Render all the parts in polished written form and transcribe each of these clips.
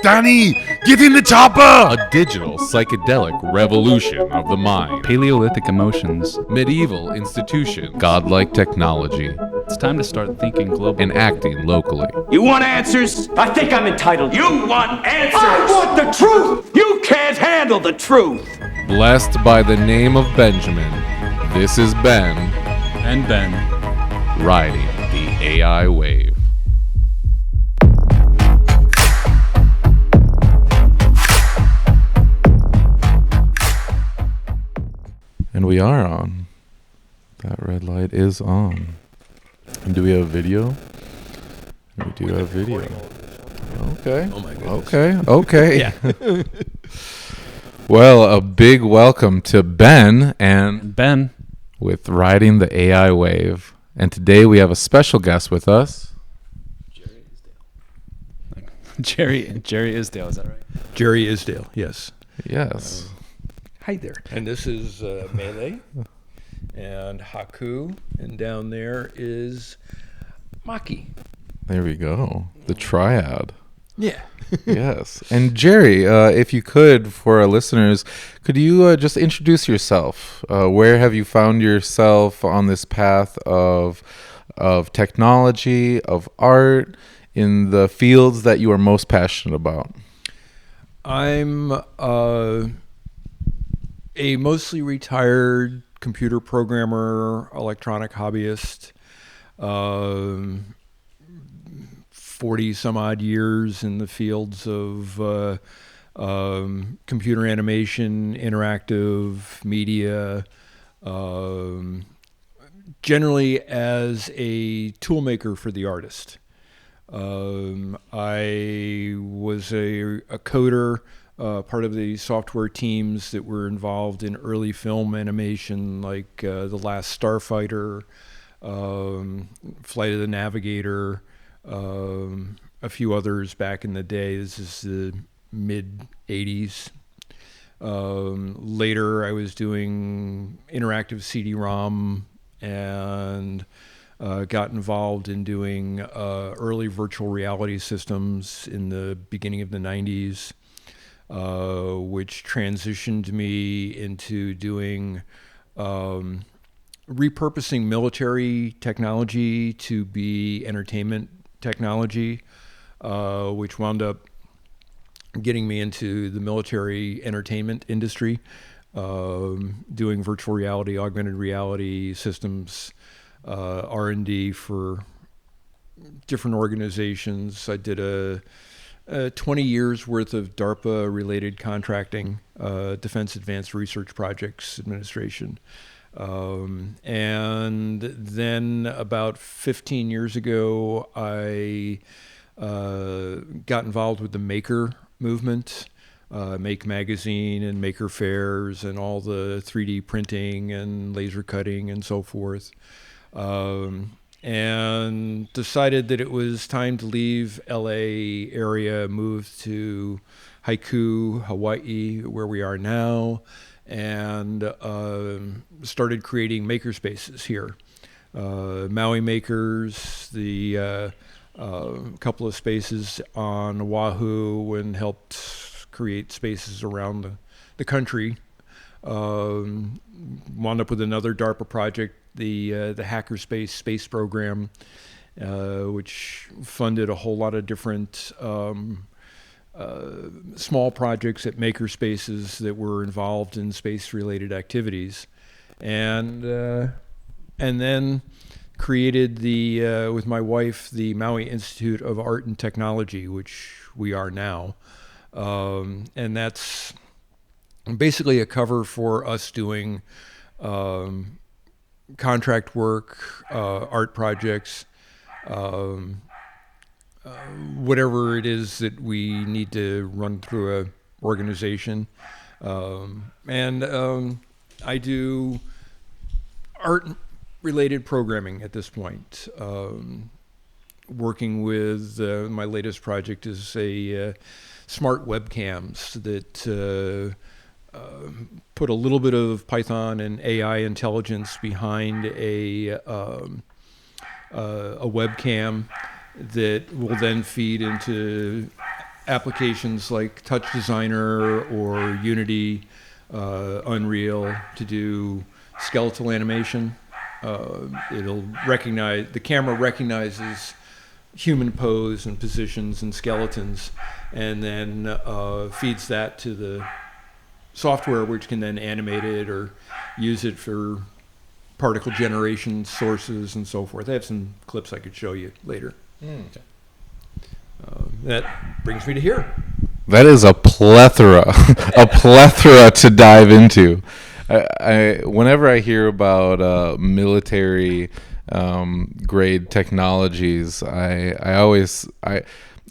Danny, get in the chopper! A digital psychedelic revolution of the mind. Paleolithic emotions. Medieval institution. Godlike technology. It's time to start thinking globally. And acting locally. You want answers? I think I'm entitled. You want answers? I want the truth! You can't handle the truth! Blessed by the name of Benjamin, this is Ben. And Ben. Riding the AI wave. And we are on. That red light is on. And do we have video? We do have video. Okay. Oh my goodness. Okay. Yeah. Well, a big welcome to Ben and Ben. with Riding the AI Wave. And today we have a special guest with us. Jerry Isdale, is that right? Jerry Isdale, yes. Yes. Hi there. And this is Melee and Haku, and down there is Maki. There we go. The triad. Yeah. Yes. And Jerry, if you could, for our listeners, could you just introduce yourself? Where have you found yourself on this path of technology, of art, in the fields that you are most passionate about? I'm a mostly retired computer programmer, electronic hobbyist. 40 some odd years in the fields of computer animation, interactive media, generally as a tool maker for the artist. I was a coder, part of the software teams that were involved in early film animation, like The Last Starfighter, Flight of the Navigator, a few others back in the day. This is the mid 80s. Later, I was doing interactive CD-ROM and got involved in doing early virtual reality systems in the beginning of the 90s, which transitioned me into doing repurposing military technology to be entertainment technology, which wound up getting me into the military entertainment industry, doing virtual reality, augmented reality systems, R&D for different organizations. I did a 20 years worth of DARPA related contracting, Defense Advanced Research Projects Administration. And then about 15 years ago, I got involved with the Maker movement, Make Magazine and Maker Fairs and all the 3D printing and laser cutting and so forth. And decided that it was time to leave LA area, move to Haiku, Hawaii, where we are now, and started creating maker spaces here. Maui Makers, the couple of spaces on Oahu, and helped create spaces around the country. Wound up with another DARPA project, the Hackerspace space program, which funded a whole lot of different small projects at maker spaces that were involved in space-related activities, and then created with my wife, the Maui Institute of Art and Technology, which we are now, and that's basically a cover for us doing contract work, art projects, whatever it is that we need to run through a organization. And I do art-related programming at this point. Working with my latest project is a smart webcams that put a little bit of Python and AI intelligence behind a webcam that will then feed into applications like Touch Designer or Unity, Unreal to do skeletal animation. The camera recognizes human pose and positions and skeletons, and then feeds that to the software, which can then animate it or use it for particle generation sources and so forth. I have some clips I could show you later. That brings me to here. That is a plethora, a plethora to dive into. Whenever I hear about military grade technologies,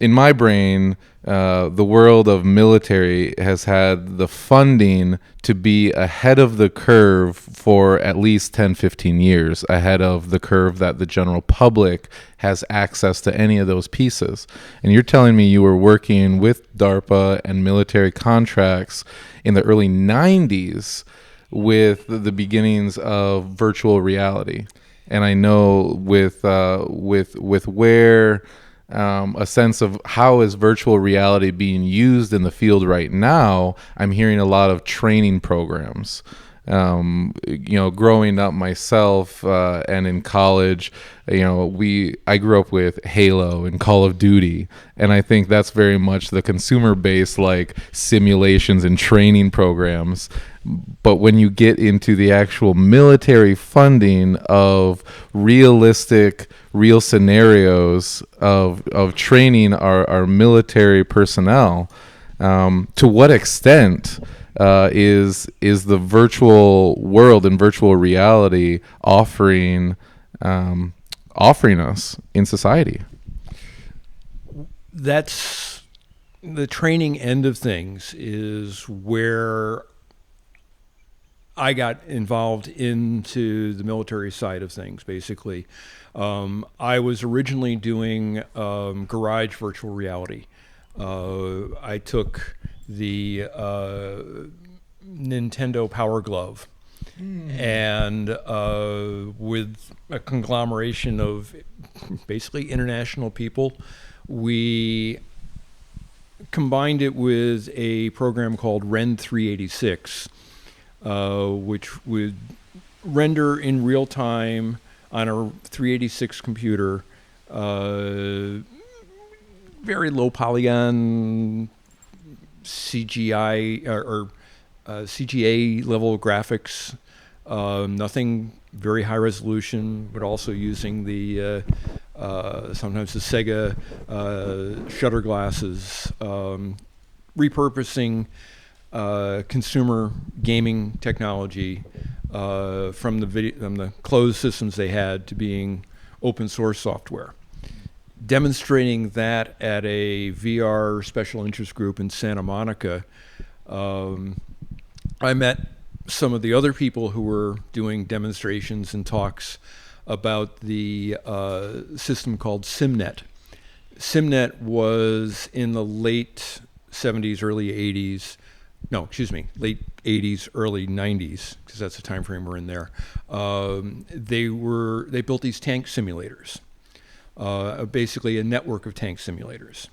in my brain, the world of military has had the funding to be ahead of the curve for at least 10, 15 years, ahead of the curve that the general public has access to any of those pieces. And you're telling me you were working with DARPA and military contracts in the early 90s with the beginnings of virtual reality. And I know with where a sense of how is virtual reality being used in the field right now, I'm hearing a lot of training programs. Growing up myself and in college, I grew up with Halo and Call of Duty, and I think that's very much the consumer-based like simulations and training programs. But when you get into the actual military funding of real scenarios of training our military personnel, to what extent is the virtual world and virtual reality offering us in society? That's the training end of things is where I got involved into the military side of things, basically. I was originally doing garage virtual reality. I took the Nintendo Power Glove and with a conglomeration of basically international people, we combined it with a program called Ren 386, which would render in real time on a 386 computer, very low polygon CGI or CGA level graphics, nothing very high resolution, but also using the sometimes the Sega shutter glasses, repurposing consumer gaming technology from the closed systems they had to being open source software. Demonstrating that at a VR special interest group in Santa Monica, I met some of the other people who were doing demonstrations and talks about the system called SimNet. SimNet was in the late 70s, early 80s. No, excuse me, late 80s, early 90s, because that's the time frame we're in there. They built these tank simulators, basically a network of tank simulators.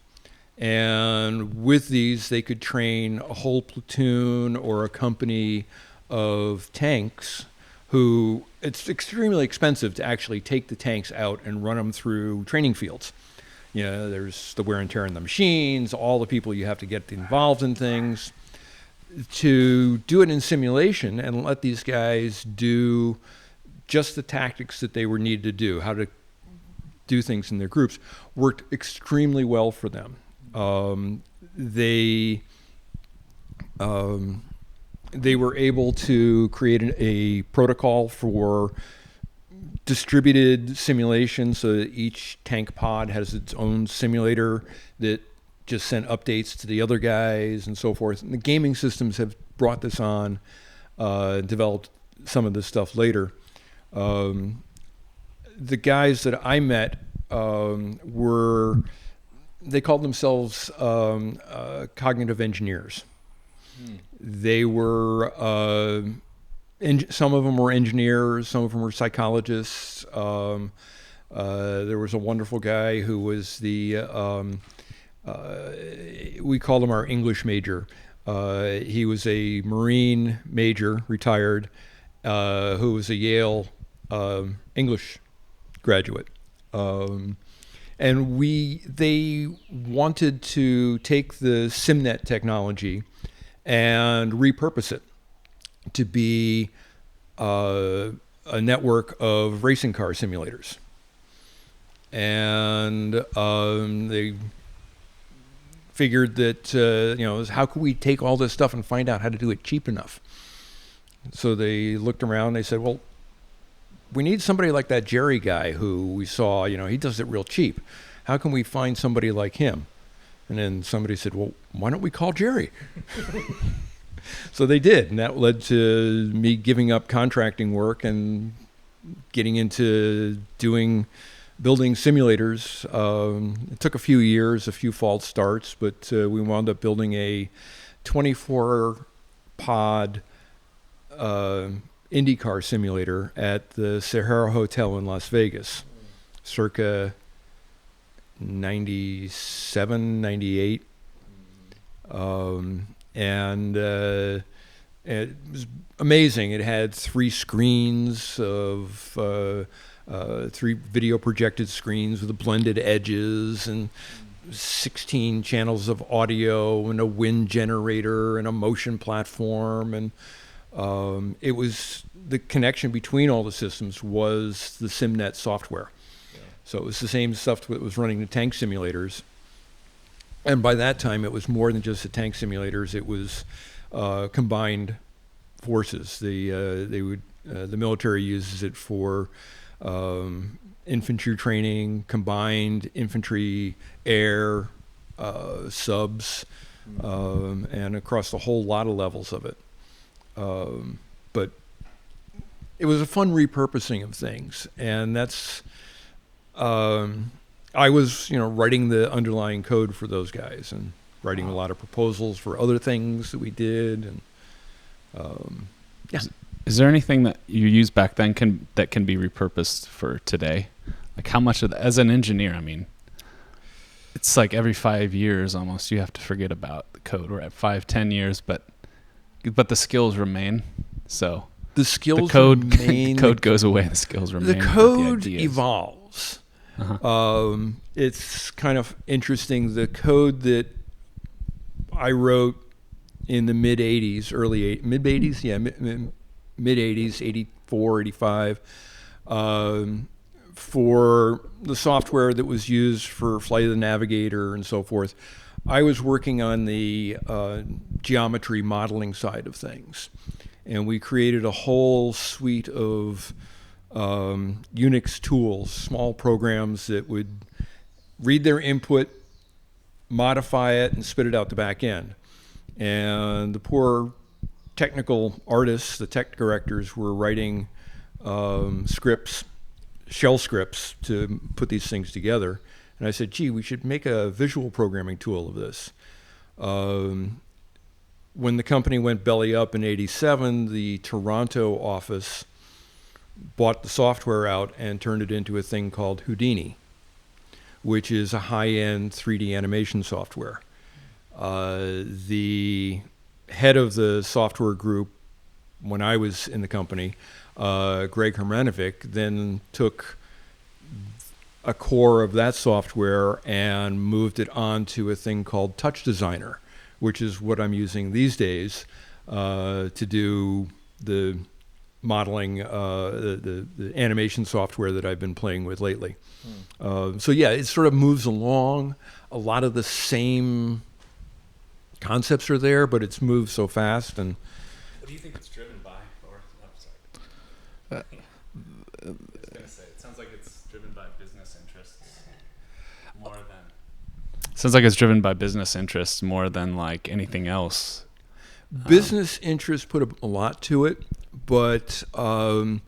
And with these, they could train a whole platoon or a company of tanks who, it's extremely expensive to actually take the tanks out and run them through training fields. There's the wear and tear on the machines, all the people you have to get involved in things. To do it in simulation and let these guys do just the tactics that they were needed to do, how to do things in their groups, worked extremely well for them. They were able to create a protocol for distributed simulation so that each tank pod has its own simulator that just sent updates to the other guys and so forth. And the gaming systems have brought this on, developed some of this stuff later. The guys that I met they called themselves cognitive engineers. They were, some of them were engineers, some of them were psychologists. There was a wonderful guy who was the we called him our English major. He was a Marine major, retired, who was a Yale English graduate. And they wanted to take the SimNet technology and repurpose it to be a network of racing car simulators. And they figured that, how could we take all this stuff and find out how to do it cheap enough? So they looked around, they said, well, we need somebody like that Jerry guy who we saw, he does it real cheap. How can we find somebody like him? And then somebody said, well, why don't we call Jerry? So they did, and that led to me giving up contracting work and getting into building simulators. It took a few years, a few false starts, but we wound up building a 24-pod IndyCar simulator at the Sahara Hotel in Las Vegas, circa 97, 98. And it was amazing. It had 3 screens of 3 video projected screens with blended edges and 16 channels of audio and a wind generator and a motion platform. And it was the connection between all the systems was the SimNet software. Yeah. So it was the same stuff that was running the tank simulators. And by that time, it was more than just the tank simulators. It was combined forces. The military uses it for infantry training, combined infantry, air, subs, and across a whole lot of levels of it. But it was a fun repurposing of things, and that's. I was, writing the underlying code for those guys and writing a lot of proposals for other things that we did. And yeah. Is there anything that you used back then that can be repurposed for today? Like how much of that, as an engineer, it's like every 5 years almost you have to forget about the code. We're at 5-10 years, but the skills remain. So the skills code remain. Code goes away. The skills remain. The code the evolves. Uh-huh. It's kind of interesting. The code that I wrote in the mid 80s, mid 80s, 84, 85, for the software that was used for Flight of the Navigator and so forth. I was working on the geometry modeling side of things, and we created a whole suite of Unix tools, small programs that would read their input, modify it, and spit it out the back end. And the poor technical artists, the tech directors, were writing scripts, shell scripts, to put these things together. And I said, gee, we should make a visual programming tool of this. When the company went belly up in 87, the Toronto office bought the software out and turned it into a thing called Houdini, which is a high-end 3D animation software. The head of the software group, when I was in the company, Greg Hermanovic, then took a core of that software and moved it on to a thing called Touch Designer, which is what I'm using these days to do the modeling, the animation software that I've been playing with lately. So yeah, it sort of moves along. A lot of the same concepts are there, but it's moved so fast. And what do you think it's driven by? Or I'm sorry. I was gonna say, it sounds like it's driven by business interests more than. Sounds like it's driven by business interests more than like anything else. Business interests put a lot to it, but a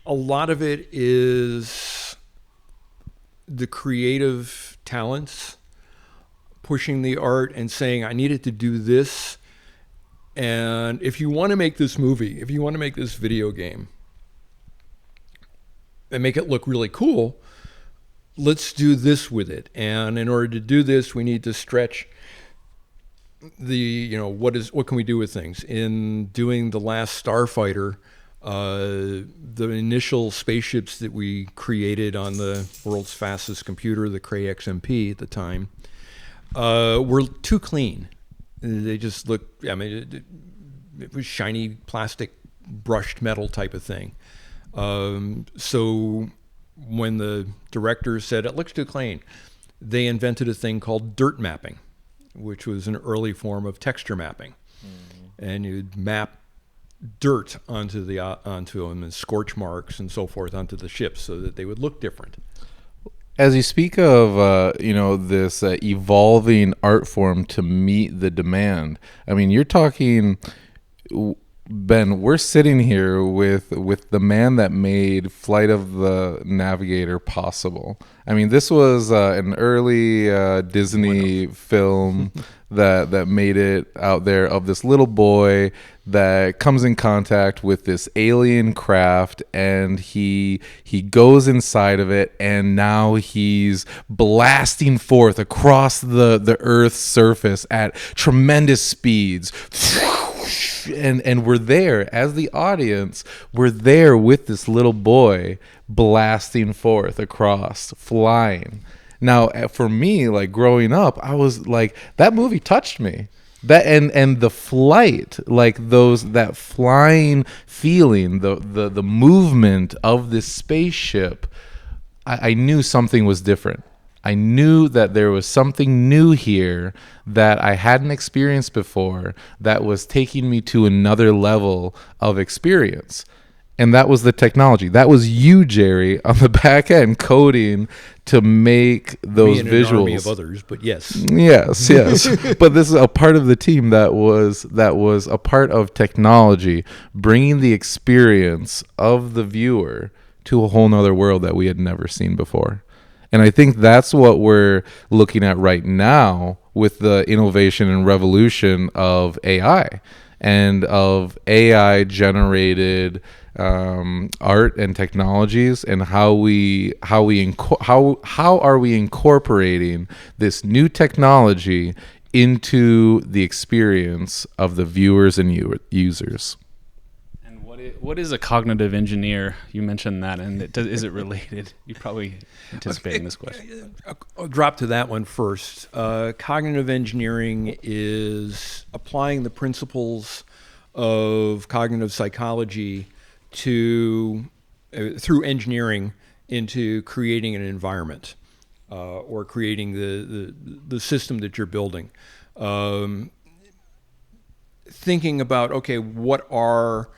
lot of it is the creative talents pushing the art and saying, I needed to do this. And if you want to make this movie, if you want to make this video game and make it look really cool, let's do this with it. And in order to do this, we need to stretch what can we do with things. In doing the last Starfighter, the initial spaceships that we created on the world's fastest computer, the Cray XMP at the time, were too clean. They just looked, it was shiny plastic, brushed metal type of thing. So when the directors said, it looks too clean, they invented a thing called dirt mapping, which was an early form of texture mapping. And you'd map dirt onto them and scorch marks and so forth onto the ships so that they would look different. As you speak of, this evolving art form to meet the demand, I mean, you're talking, Ben, we're sitting here with the man that made Flight of the Navigator possible. I mean, this was an early Disney film that made it out there, of this little boy that comes in contact with this alien craft, and he goes inside of it, and now he's blasting forth across the Earth's surface at tremendous speeds. And we're there as the audience. We're there with this little boy blasting forth across, flying. Now, for me, like growing up, I was like, that movie touched me. That and the flight, like that flying feeling, the movement of this spaceship, I knew something was different. I knew that there was something new here that I hadn't experienced before, that was taking me to another level of experience. And that was the technology. That was you, Jerry, on the back end coding to make those Me and visuals. An army of others, but yes. Yes. But this is a part of the team that was a part of technology, bringing the experience of the viewer to a whole nother world that we had never seen before. And I think that's what we're looking at right now with the innovation and revolution of AI and of AI generated art and technologies, and how are we incorporating this new technology into the experience of the viewers and users. And what is a cognitive engineer? You mentioned that, and is it related? You probably anticipating this question. I'll drop to that one first. Cognitive engineering is applying the principles of cognitive psychology through engineering into creating an environment or creating the system that you're building. Thinking about, okay, what are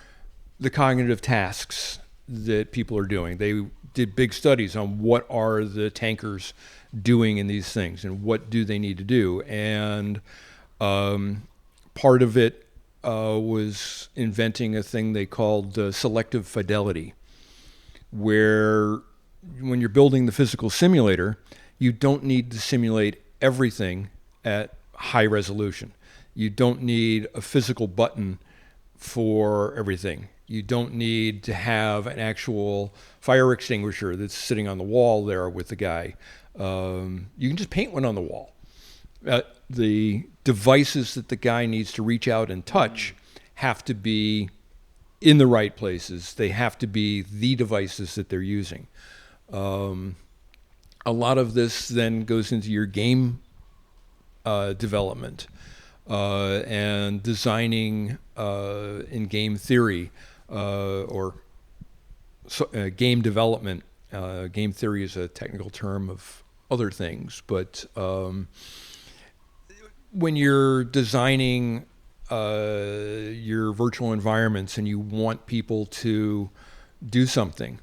the cognitive tasks that people are doing? They did big studies on what are the tankers doing in these things and what do they need to do. And part of it was inventing a thing they called selective fidelity, where when you're building the physical simulator, you don't need to simulate everything at high resolution. You don't need a physical button for everything. You don't need to have an actual fire extinguisher that's sitting on the wall there with the guy. You can just paint one on the wall. The devices that the guy needs to reach out and touch have to be in the right places. They have to be the devices that they're using. A lot of this then goes into your game development and designing in game theory or game development. Game theory is a technical term of other things, but when you're designing your virtual environments and you want people to do something,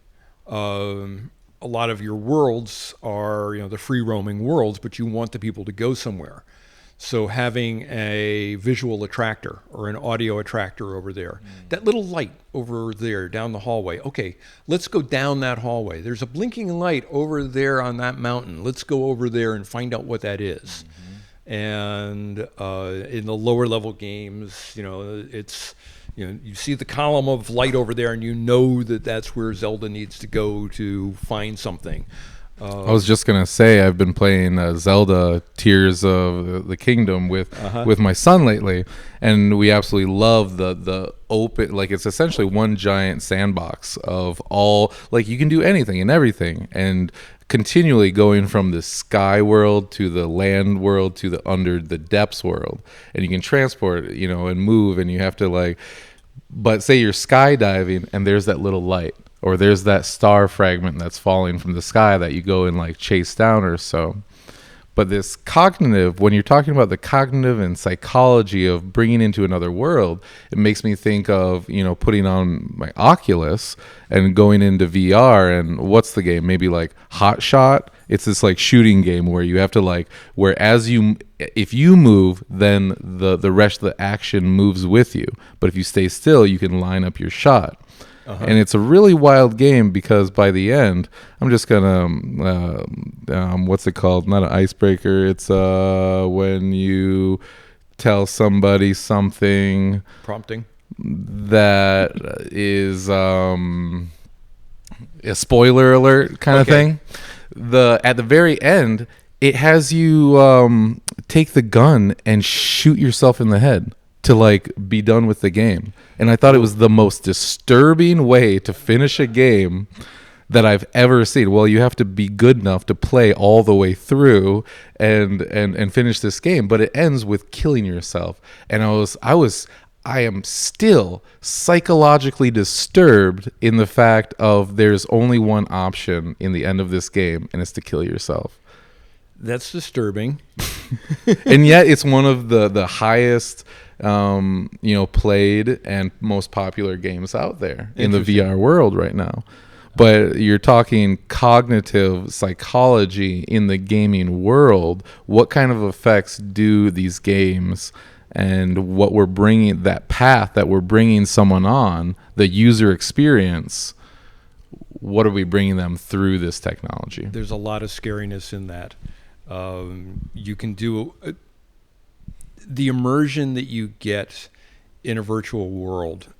a lot of your worlds are, the free roaming worlds, but you want the people to go somewhere. So having a visual attractor or an audio attractor over there, that little light over there down the hallway. Okay, let's go down that hallway. There's a blinking light over there on that mountain. Let's go over there and find out what that is. And in the lower level games, it's, you see the column of light over there and you know that that's where Zelda needs to go to find something. I was just gonna say I've been playing Zelda Tears of the Kingdom with my son lately, and we absolutely love the open, like it's essentially one giant sandbox of all, like you can do anything and everything, and continually going from the sky world to the land world to the under the depths world, and you can transport, and move, and you have to but say you're skydiving and there's that little light, or there's that star fragment that's falling from the sky that you go and chase down or so. But this cognitive, when you're talking about the cognitive and psychology of bringing into another world, it makes me think of, putting on my Oculus and going into VR, and what's the game? Maybe Hot Shot. It's this shooting game where you have to if you move, then the rest of the action moves with you. But if you stay still, you can line up your shot. And it's a really wild game because by the end, I'm just gonna what's it called? Not an icebreaker. It's when you tell somebody something. Prompting. That is a spoiler alert kind of thing. At the very end, it has you take the gun and shoot yourself in the head to be done with the game. And I thought it was the most disturbing way to finish a game that I've ever seen. Well, you have to be good enough to play all the way through and finish this game, but it ends with killing yourself. And I am still psychologically disturbed in the fact of there's only one option in the end of this game, and it's to kill yourself. That's disturbing. And yet it's one of the highest played and most popular games out there in the VR world right now. But you're talking cognitive psychology in the gaming world. What kind of effects do these games and what we're bringing, that path that we're bringing someone on, the user experience, what are we bringing them through this technology? There's a lot of scariness in that. You can do the immersion that you get in a virtual world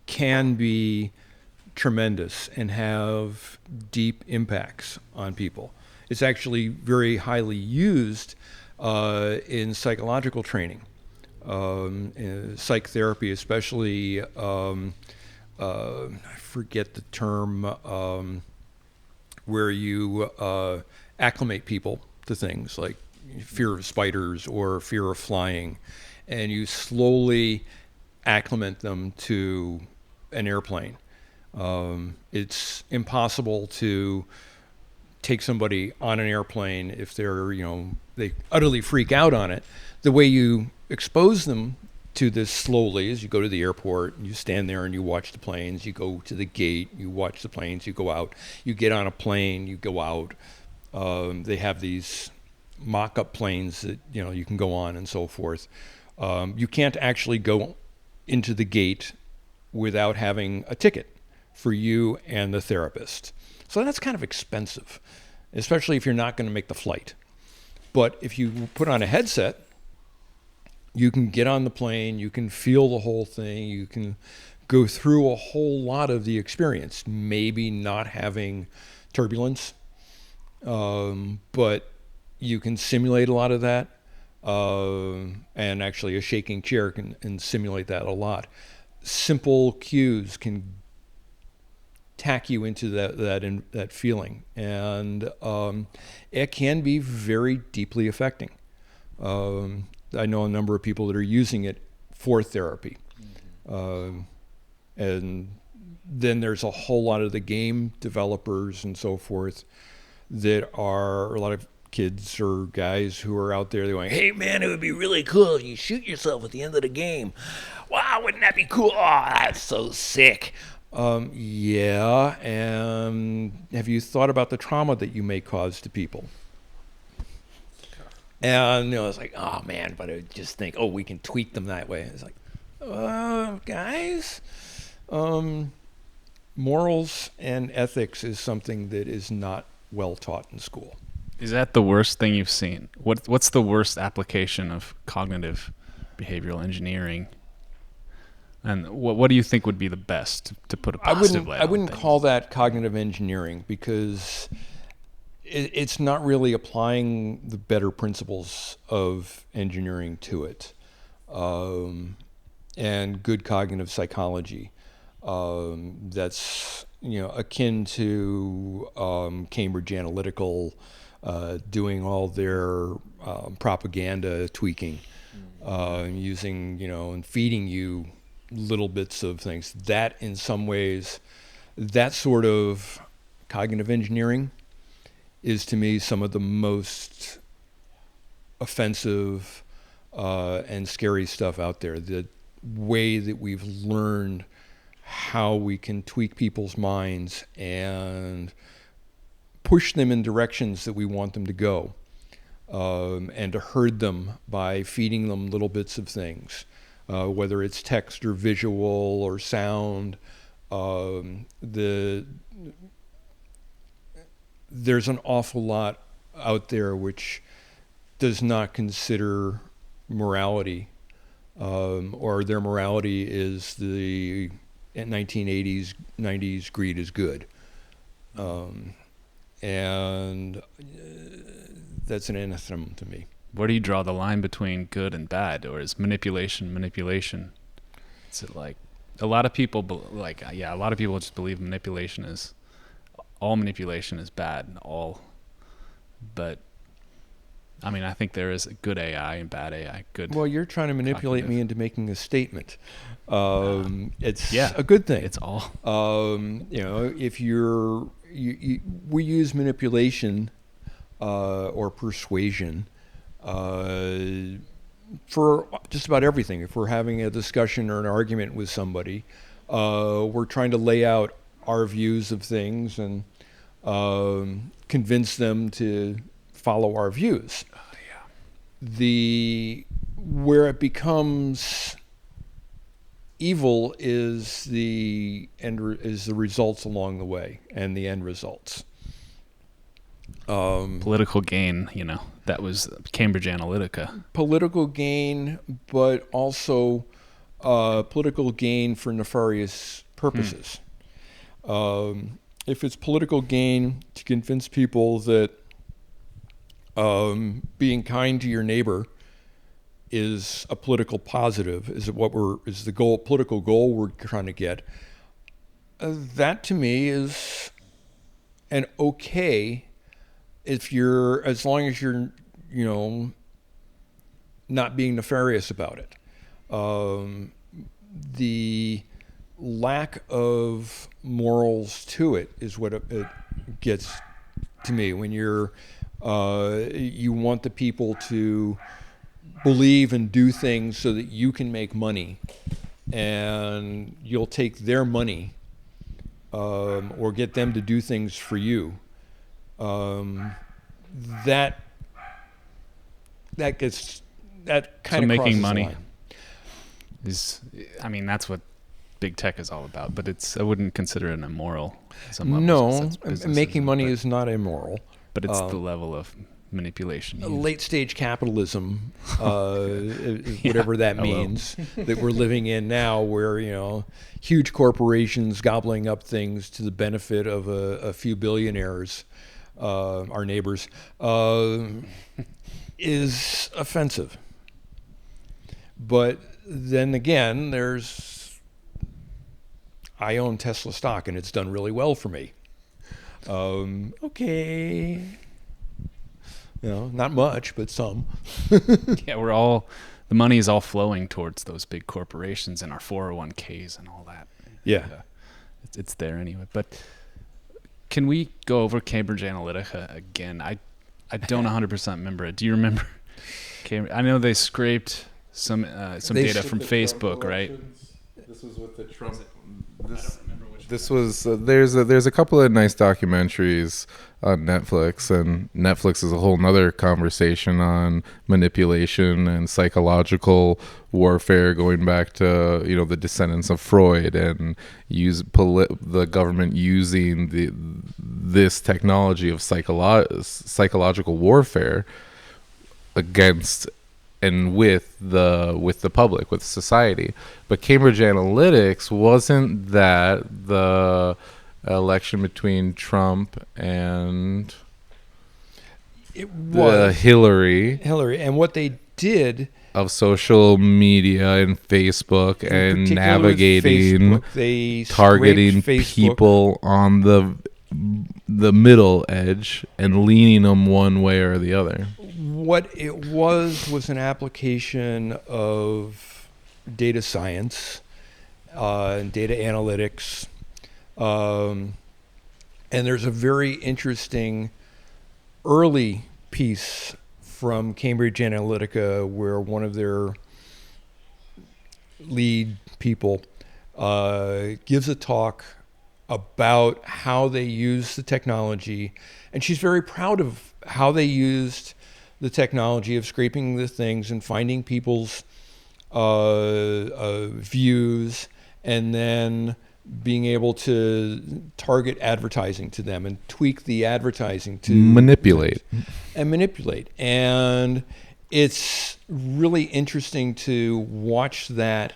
can be tremendous and have deep impacts on people. It's actually very highly used in psychological training, in psych therapy, especially. I forget the term, where you acclimate people to things like fear of spiders or fear of flying, and you slowly acclimate them to an airplane. It's impossible to take somebody on an airplane if they're, they utterly freak out on it. The way you expose them to this slowly is you go to the airport, you stand there and you watch the planes, you go to the gate, you watch the planes, you go out, you get on a plane, you go out. They have these mock-up planes that you can go on and so forth. You can't actually go into the gate without having a ticket for you and the therapist. So that's kind of expensive, especially if you're not going to make the flight. But if you put on a headset, you can get on the plane, you can feel the whole thing, you can go through a whole lot of the experience, maybe not having turbulence, but you can simulate a lot of that, and actually a shaking chair can simulate that a lot. Simple cues can tack you into that feeling, and it can be very deeply affecting. I know a number of people that are using it for therapy. And then there's a whole lot of the game developers and so forth that are a lot of kids or guys who are out there going, hey man, it would be really cool if you shoot yourself at the end of the game. Wow, wouldn't that be cool? Oh, that's so sick. Yeah, and have you thought about the trauma that you may cause to people? And it's like, oh man, but I would just think, oh, we can tweak them that way. It's like, guys, morals and ethics is something that is not well taught in school. Is that the worst thing you've seen? What's the worst application of cognitive behavioral engineering And what do you think would be the best to put a positive light on I wouldn't things? call that cognitive engineering, because it's not really applying the better principles of engineering to it, and good cognitive psychology. That's akin to Cambridge Analytical doing all their propaganda tweaking, using and feeding you little bits of things. That in some ways, that sort of cognitive engineering is to me some of the most offensive and scary stuff out there. The way that we've learned how we can tweak people's minds and push them in directions that we want them to go, and to herd them by feeding them little bits of things. Whether it's text or visual or sound, there's an awful lot out there which does not consider morality, or their morality is the 1980s, 90s greed is good. And that's an anathema to me. Where do you draw the line between good and bad, or is manipulation? Is it like a lot of people a lot of people just believe all manipulation is bad, but I mean, I think there is good AI and bad AI. Well, you're trying to manipulate me into making a statement. It's Yeah, a good thing. it's all. If we use manipulation or persuasion for just about everything. If we're having a discussion or an argument with somebody, we're trying to lay out our views of things and convince them to follow our views. Where it becomes evil is the results along the way, and the end results. Political gain, that was Cambridge Analytica. Political gain, but also political gain for nefarious purposes. If it's political gain to convince people that being kind to your neighbor is a political positive, is the political goal we're trying to get, that to me is an okay, as long as you're not being nefarious about it. The lack of morals to it is what it gets to me. When you want the people to believe and do things so that you can make money, and you'll take their money or get them to do things for you. That kind of making crosses money the line. That's what big tech is all about. But I wouldn't consider it immoral. at some levels, No, 'cause that's business, making money but- is not immoral. But it's the level of manipulation. Late stage capitalism, whatever that hello. means, that we're living in now, where huge corporations gobbling up things to the benefit of a few billionaires, our neighbors, is offensive. But then again, I own Tesla stock, and it's done really well for me. Okay. Not much, but some. Yeah, the money is all flowing towards those big corporations and our 401ks and all that. Yeah. It's there anyway. But can we go over Cambridge Analytica again? I don't 100% remember it. Do you remember? I know they scraped some data from Facebook, right? This was with the Trump. This was there's a couple of nice documentaries on Netflix, and Netflix is a whole nother conversation on manipulation and psychological warfare, going back to the descendants of Freud, and the government using this technology of psychological warfare against and with the public, with society. But Cambridge Analytics wasn't that the election between Trump and It was Hillary and what they did of social media and Facebook in and particular with navigating, Facebook, they targeting scraped Facebook. people on the middle edge and leaning them one way or the other. What it was an application of data science, and data analytics, and there's a very interesting early piece from Cambridge Analytica where one of their lead people gives a talk about how they use the technology, and she's very proud of how they used the technology of scraping the things and finding people's views, and then being able to target advertising to them and tweak the advertising to Manipulate. And it's really interesting to watch that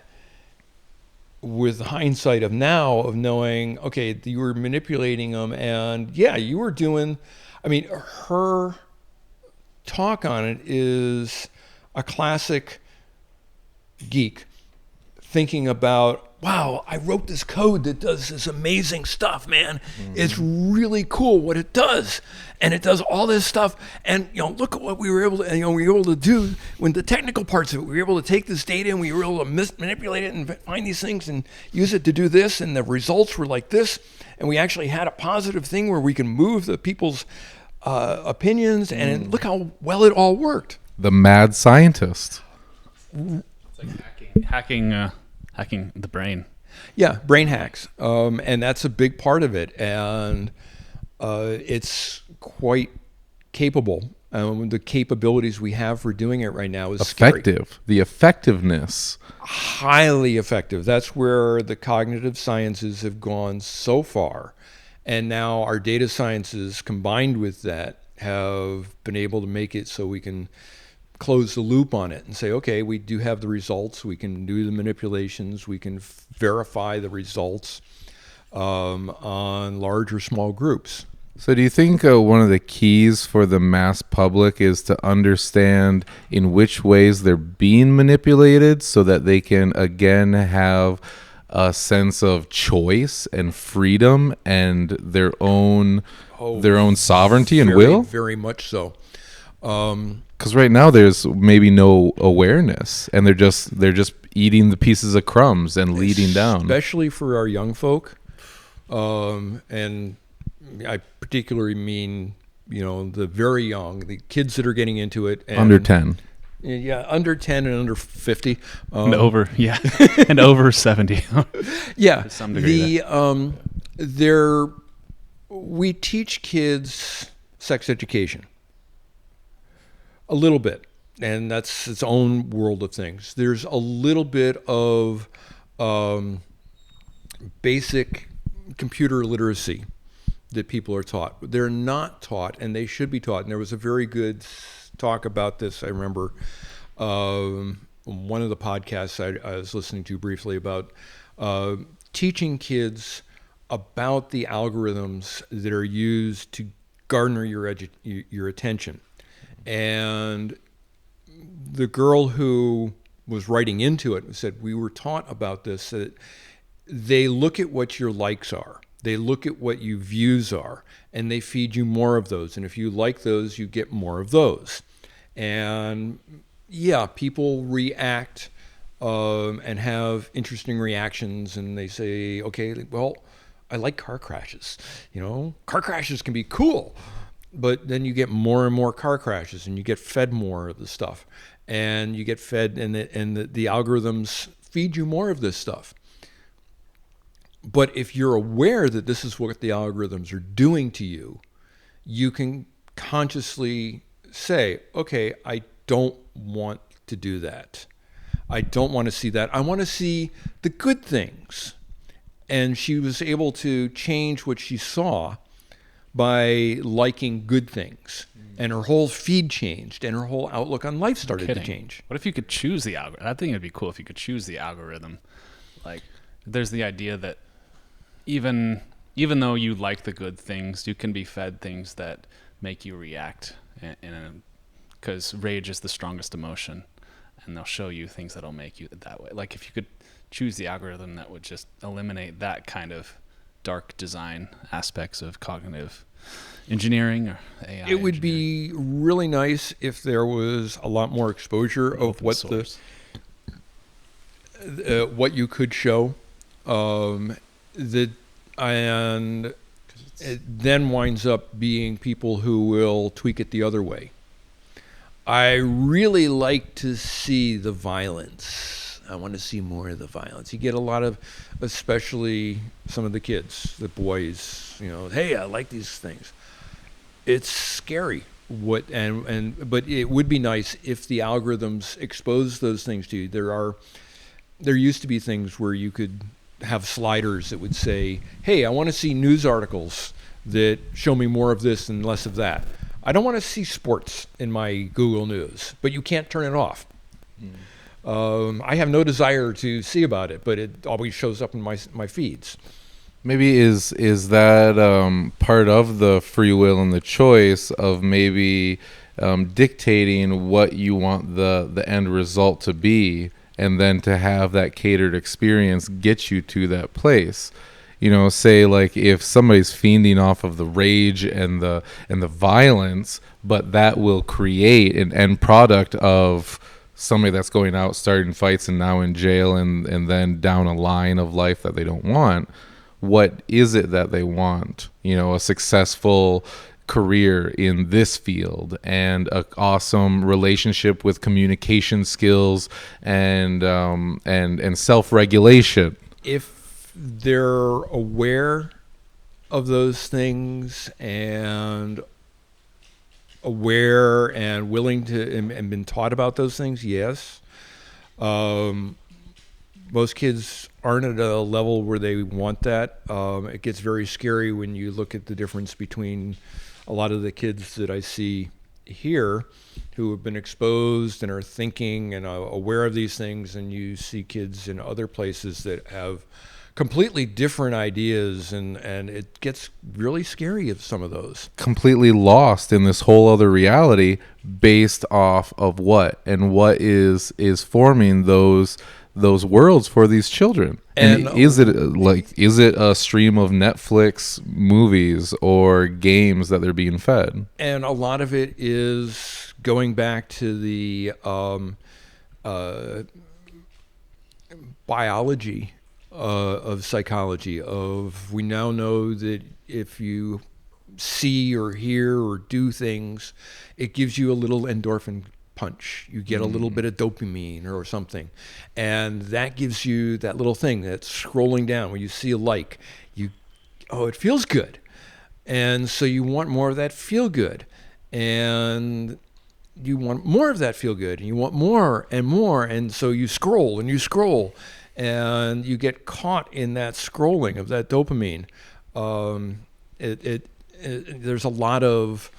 with hindsight of now, of knowing, okay, you were manipulating them, and yeah, you were doing, I mean, her talk on it is a classic geek thinking about, wow, I wrote this code that does this amazing stuff, man. It's really cool what it does. And it does all this stuff. And, look at what we were able to, we were able to do when the technical parts of it. We were able to take this data and we were able to manipulate it and find these things and use it to do this. And the results were like this. And we actually had a positive thing where we can move the people's opinions. And look how well it all worked. The mad scientist. It's like hacking the brain. Yeah, brain hacks, and that's a big part of it, and it's quite capable. The capabilities we have for doing it right now is Effective. Scary. The effectiveness. Highly effective. That's where the cognitive sciences have gone so far, and now our data sciences combined with that have been able to make it so we can close the loop on it and say, okay, we do have the results, we can do the manipulations, we can verify the results on large or small groups. So do you think one of the keys for the mass public is to understand in which ways they're being manipulated so that they can again have a sense of choice and freedom and their own sovereignty and will? Very much so. Because right now there's maybe no awareness, and they're just eating the pieces of crumbs and leading down. Especially for our young folk, and I particularly mean the very young, the kids that are getting into it. And, under 10. Yeah, under 10 and under 50. And over, and over 70. Yeah, to some degree. We teach kids sex education. A little bit, and that's its own world of things. There's a little bit of basic computer literacy that people are taught. They're not taught, and they should be taught. And there was a very good talk about this, I remember, one of the podcasts I was listening to briefly about teaching kids about the algorithms that are used to garner your attention. And the girl who was writing into it said, we were taught about this, that they look at what your likes are. They look at what your views are, and they feed you more of those. And if you like those, you get more of those. And yeah, people react and have interesting reactions, and they say, okay, well, I like car crashes. Car crashes can be cool. But then you get more and more car crashes, and you get fed more of the stuff, and you get fed, and the algorithms feed you more of this stuff. But if you're aware that this is what the algorithms are doing to you, you can consciously say, okay, I don't want to do that. I don't want to see that. I want to see the good things. And she was able to change what she saw by liking good things. And her whole feed changed, and her whole outlook on life started to change. What if you could choose the algorithm? I think it'd be cool if you could choose the algorithm. Like, there's the idea that even though you like the good things, you can be fed things that make you react, because rage is the strongest emotion, and they'll show you things that'll make you that way. Like, if you could choose the algorithm that would just eliminate that kind of dark design aspects of cognitive engineering or AI. It would be really nice if there was a lot more exposure of what what you could show, and it then winds up being people who will tweak it the other way. I really like to see the violence. I want to see more of the violence. You get a lot of, especially some of the kids, the boys, hey, I like these things. It's scary but it would be nice if the algorithms expose those things to you. There used to be things where you could have sliders that would say, hey, I want to see news articles that show me more of this and less of that. I don't want to see sports in my Google News, but you can't turn it off. I have no desire to see about it, but it always shows up in my feeds. Maybe is that part of the free will and the choice of maybe dictating what you want the end result to be, and then to have that catered experience get you to that place. Say like if somebody's fiending off of the rage and the violence, but that will create an end product of somebody that's going out starting fights and now in jail and then down a line of life that they don't want. What is it that they want? A successful career in this field and an awesome relationship with communication skills and self-regulation. If they're aware of those things and aware and willing to and been taught about those things, yes. Most kids aren't at a level where they want that. It gets very scary when you look at the difference between a lot of the kids that I see here who have been exposed and are thinking and are aware of these things, and you see kids in other places that have completely different ideas, and it gets really scary of some of those. Completely lost in this whole other reality based off of what is forming those worlds for these children. And is it a stream of Netflix movies or games that they're being fed? And a lot of it is going back to the biology of psychology. We now know that if you see or hear or do things, it gives you a little endorphin punch. You get a little bit of dopamine or something, and that gives you that little thing that's scrolling down when you see a like. It feels good, and so you want more of that feel good, and you want more of that feel good, and you want more and more, and so you scroll and you scroll, and you get caught in that scrolling of that dopamine. There's a lot of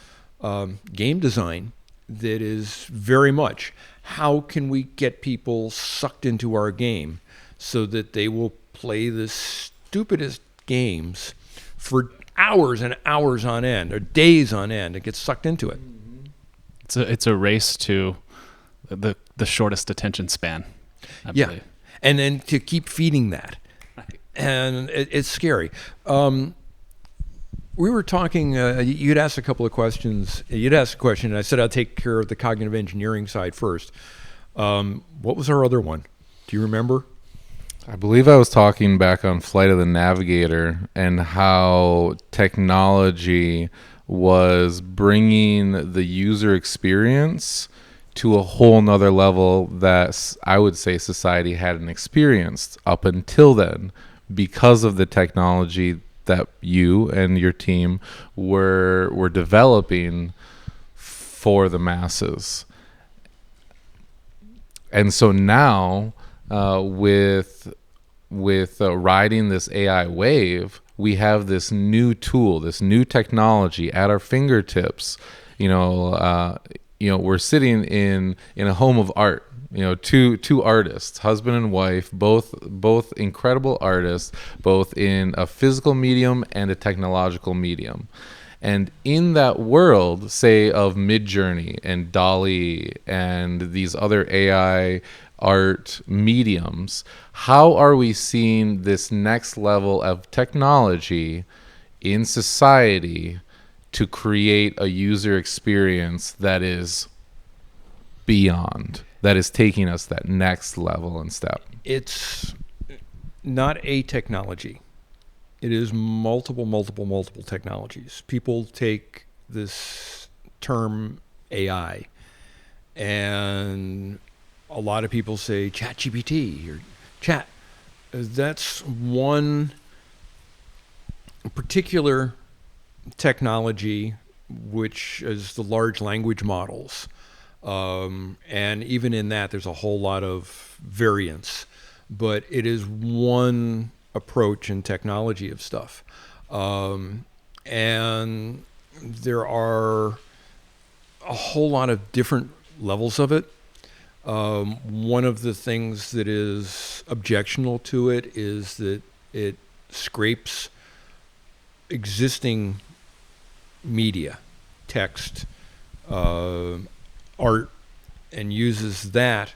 game design that is very much, how can we get people sucked into our game so that they will play the stupidest games for hours and hours on end or days on end and get sucked into it. It's a race to the shortest attention span, I believe. And then to keep feeding that. Right. And it's scary. We were talking, you'd asked a couple of questions. You'd asked a question, and I said I'd take care of the cognitive engineering side first. What was our other one? Do you remember? I believe I was talking back on Flight of the Navigator and how technology was bringing the user experience to a whole nother level that I would say society hadn't experienced up until then, because of the technology that you and your team were developing for the masses. And so now with riding this AI wave, we have this new tool, this new technology at our fingertips. We're sitting in a home of art. Two artists, husband and wife, both incredible artists, both in a physical medium and a technological medium. And in that world, say, of Midjourney and DALL-E and these other AI art mediums, how are we seeing this next level of technology in society to create a user experience that is beyond, that is taking us that next level and step? It's not a technology. It is multiple technologies. People take this term AI, and a lot of people say ChatGPT or chat. That's one particular technology, which is the large language models. And even in that, there's a whole lot of variance. But it is one approach in technology of stuff. And there are a whole lot of different levels of it. One of the things that is objectionable to it is that it scrapes existing media, text, art, and uses that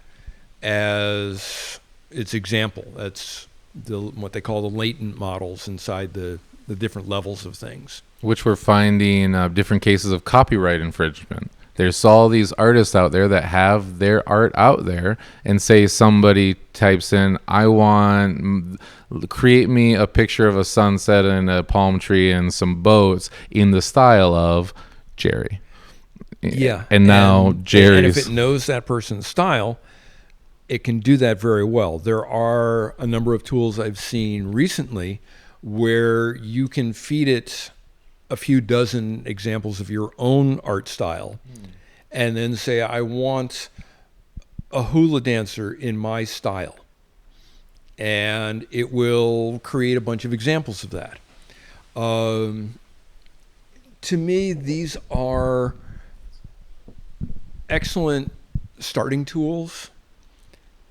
as its example. That's what they call the latent models inside the different levels of things. Which we're finding different cases of copyright infringement. There's all these artists out there that have their art out there, and say somebody types in, create me a picture of a sunset and a palm tree and some boats in the style of Jerry. Yeah. And now Jerry's... And if it knows that person's style, it can do that very well. There are a number of tools I've seen recently where you can feed it a few dozen examples of your own art style, and then say, I want a hula dancer in my style. And it will create a bunch of examples of that. To me, these are excellent starting tools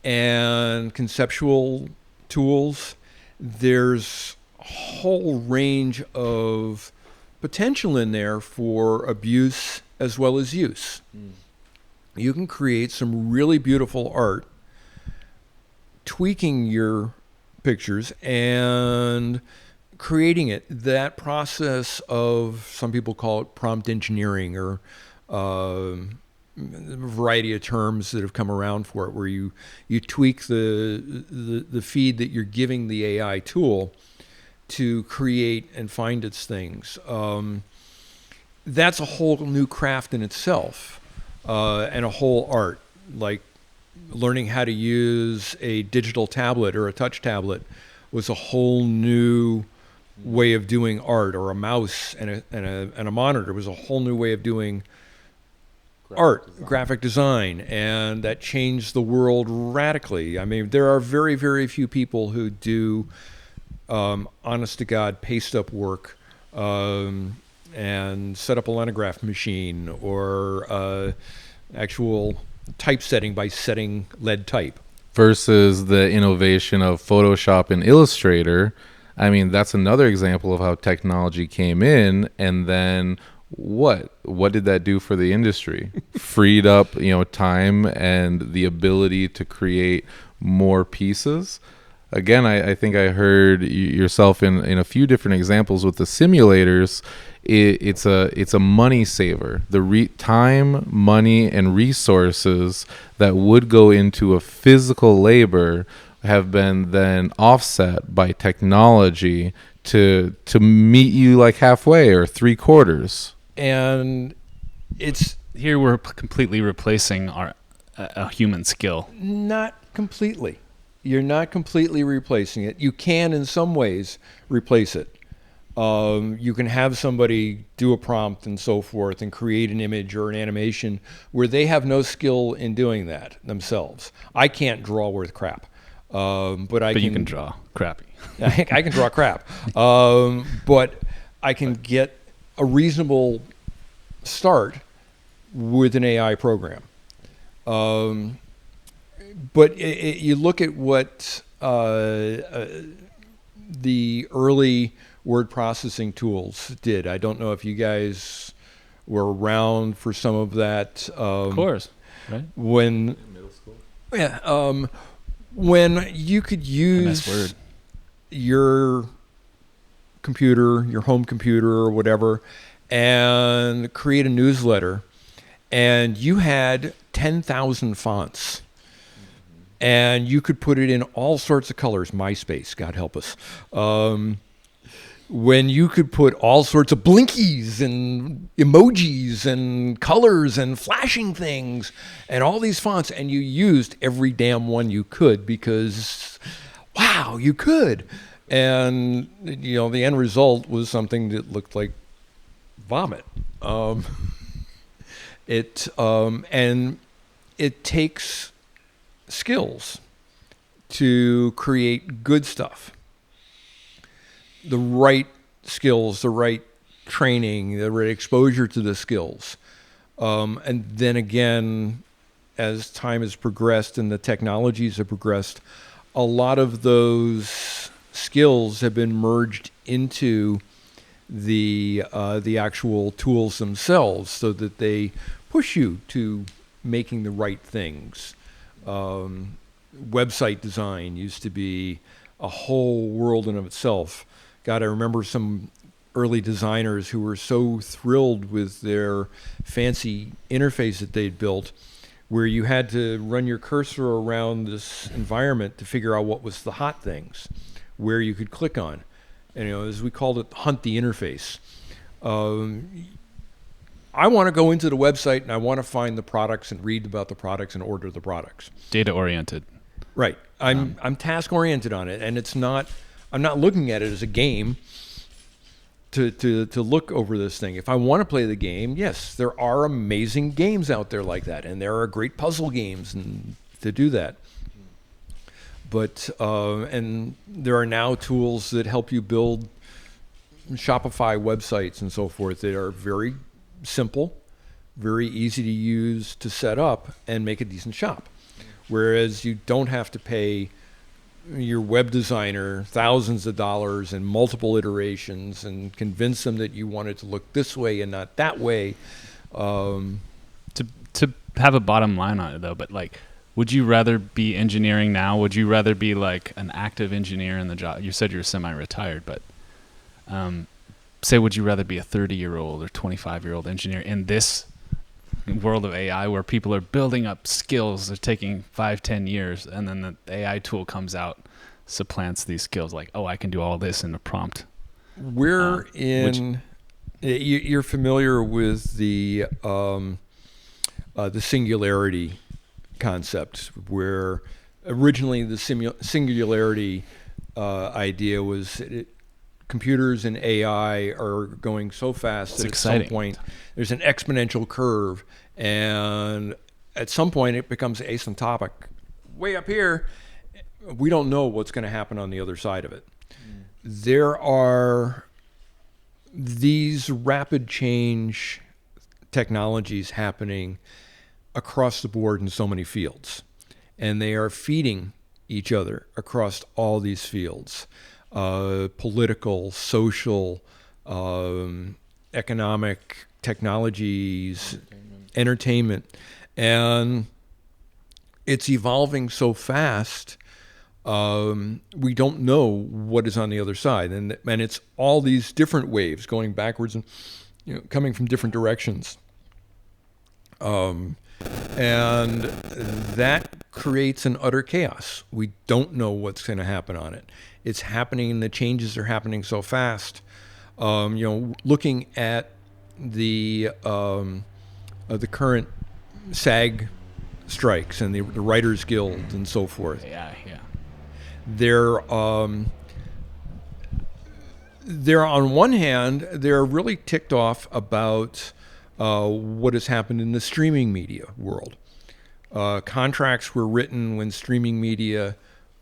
and conceptual tools. There's a whole range of potential in there for abuse as well as use. You can create some really beautiful art, tweaking your pictures and creating it. That process of, some people call it prompt engineering, or a variety of terms that have come around for it, where you tweak the feed that you're giving the AI tool to create and find its things. That's a whole new craft in itself, and a whole art. Like learning how to use a digital tablet or a touch tablet was a whole new way of doing art, or a mouse and a monitor was a whole new way of doing graphic design, and that changed the world radically. I mean, there are very, very few people who do honest to God paste up work and set up a lithograph machine, or actual typesetting by setting lead type. Versus the innovation of Photoshop and Illustrator. I mean, that's another example of how technology came in, and then what did that do for the industry? Freed up, time and the ability to create more pieces. Again, I think I heard yourself in a few different examples with the simulators. It's a money saver. The time, money, and resources that would go into a physical labor have been then offset by technology to meet you like halfway or 3/4. And it's Here we're completely replacing a human skill. not completely. You're not completely replacing it. You can, in some ways, replace it. You can have somebody do a prompt and so forth and create an image or an animation where they have no skill in doing that themselves. I can't draw worth crap. But you can draw crappy. I can draw crap, but I can get a reasonable start with an AI program. But you look at what the early word processing tools did. I don't know if you guys were around for some of that. Of course, right? When Middle school. yeah, when you could use Word. your computer, your home computer or whatever, and create a newsletter, and you had 10,000 fonts. And you could put it in all sorts of colors. MySpace, God help us. When you could put all sorts of blinkies and emojis and colors and flashing things and all these fonts, and you used every damn one you could because, wow, you could. And, the end result was something that looked like vomit. And it takes skills to create good stuff. The right skills, the right training, the right exposure to the skills. And then again, as time has progressed and the technologies have progressed, a lot of those skills have been merged into the actual tools themselves so that they push you to making the right things. Website design used to be a whole world in of itself. God, I remember some early designers who were so thrilled with their fancy interface that they'd built, where you had to run your cursor around this environment to figure out what was the hot things, where you could click on. And, as we called it, hunt the interface. I want to go into the website and I want to find the products and read about the products and order the products. Data oriented. Right. I'm task oriented on it, and I'm not looking at it as a game to look over this thing. If I want to play the game, yes, there are amazing games out there like that, and there are great puzzle games to do that. But and there are now tools that help you build Shopify websites and so forth that are very simple, very easy to use to set up and make a decent shop. Whereas you don't have to pay your web designer thousands of dollars and multiple iterations and convince them that you want it to look this way and not that way. To have a bottom line on it though, but like, would you rather be engineering now? Would you rather be like an active engineer in the job? You said you're semi-retired, but say, would you rather be a 30-year-old or 25-year-old engineer in this world of AI where people are building up skills that are taking 5-10 years, and then the AI tool comes out, supplants these skills, like, oh, I can do all this in a prompt? You're familiar with the singularity concept, where originally the singularity idea was computers and AI are going so fast that at some point there's an exponential curve, and at some point it becomes asymptotic. Way up here, we don't know what's going to happen on the other side of it. There are these rapid change technologies happening across the board in so many fields, and they are feeding each other across all these fields. Political, social, economic, technologies, entertainment. And it's evolving so fast, we don't know what is on the other side. And it's all these different waves going backwards and coming from different directions. And that creates an utter chaos. We don't know what's going to happen on it. It's happening, and the changes are happening so fast. Looking at the current SAG strikes and the Writers Guild and so forth. Yeah. They're on one hand, they're really ticked off about what has happened in the streaming media world. Contracts were written when streaming media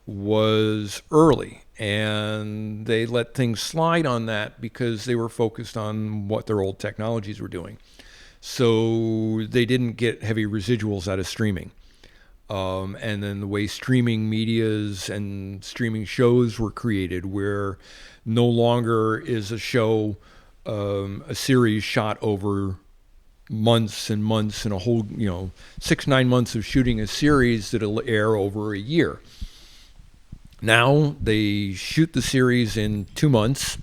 was early, and they let things slide on that because they were focused on what their old technologies were doing. So they didn't get heavy residuals out of streaming. And then the way streaming medias and streaming shows were created, where no longer is a show, a series shot over months and months and a whole, 6-9 months of shooting a series that'll air over a year. Now they shoot the series in 2 months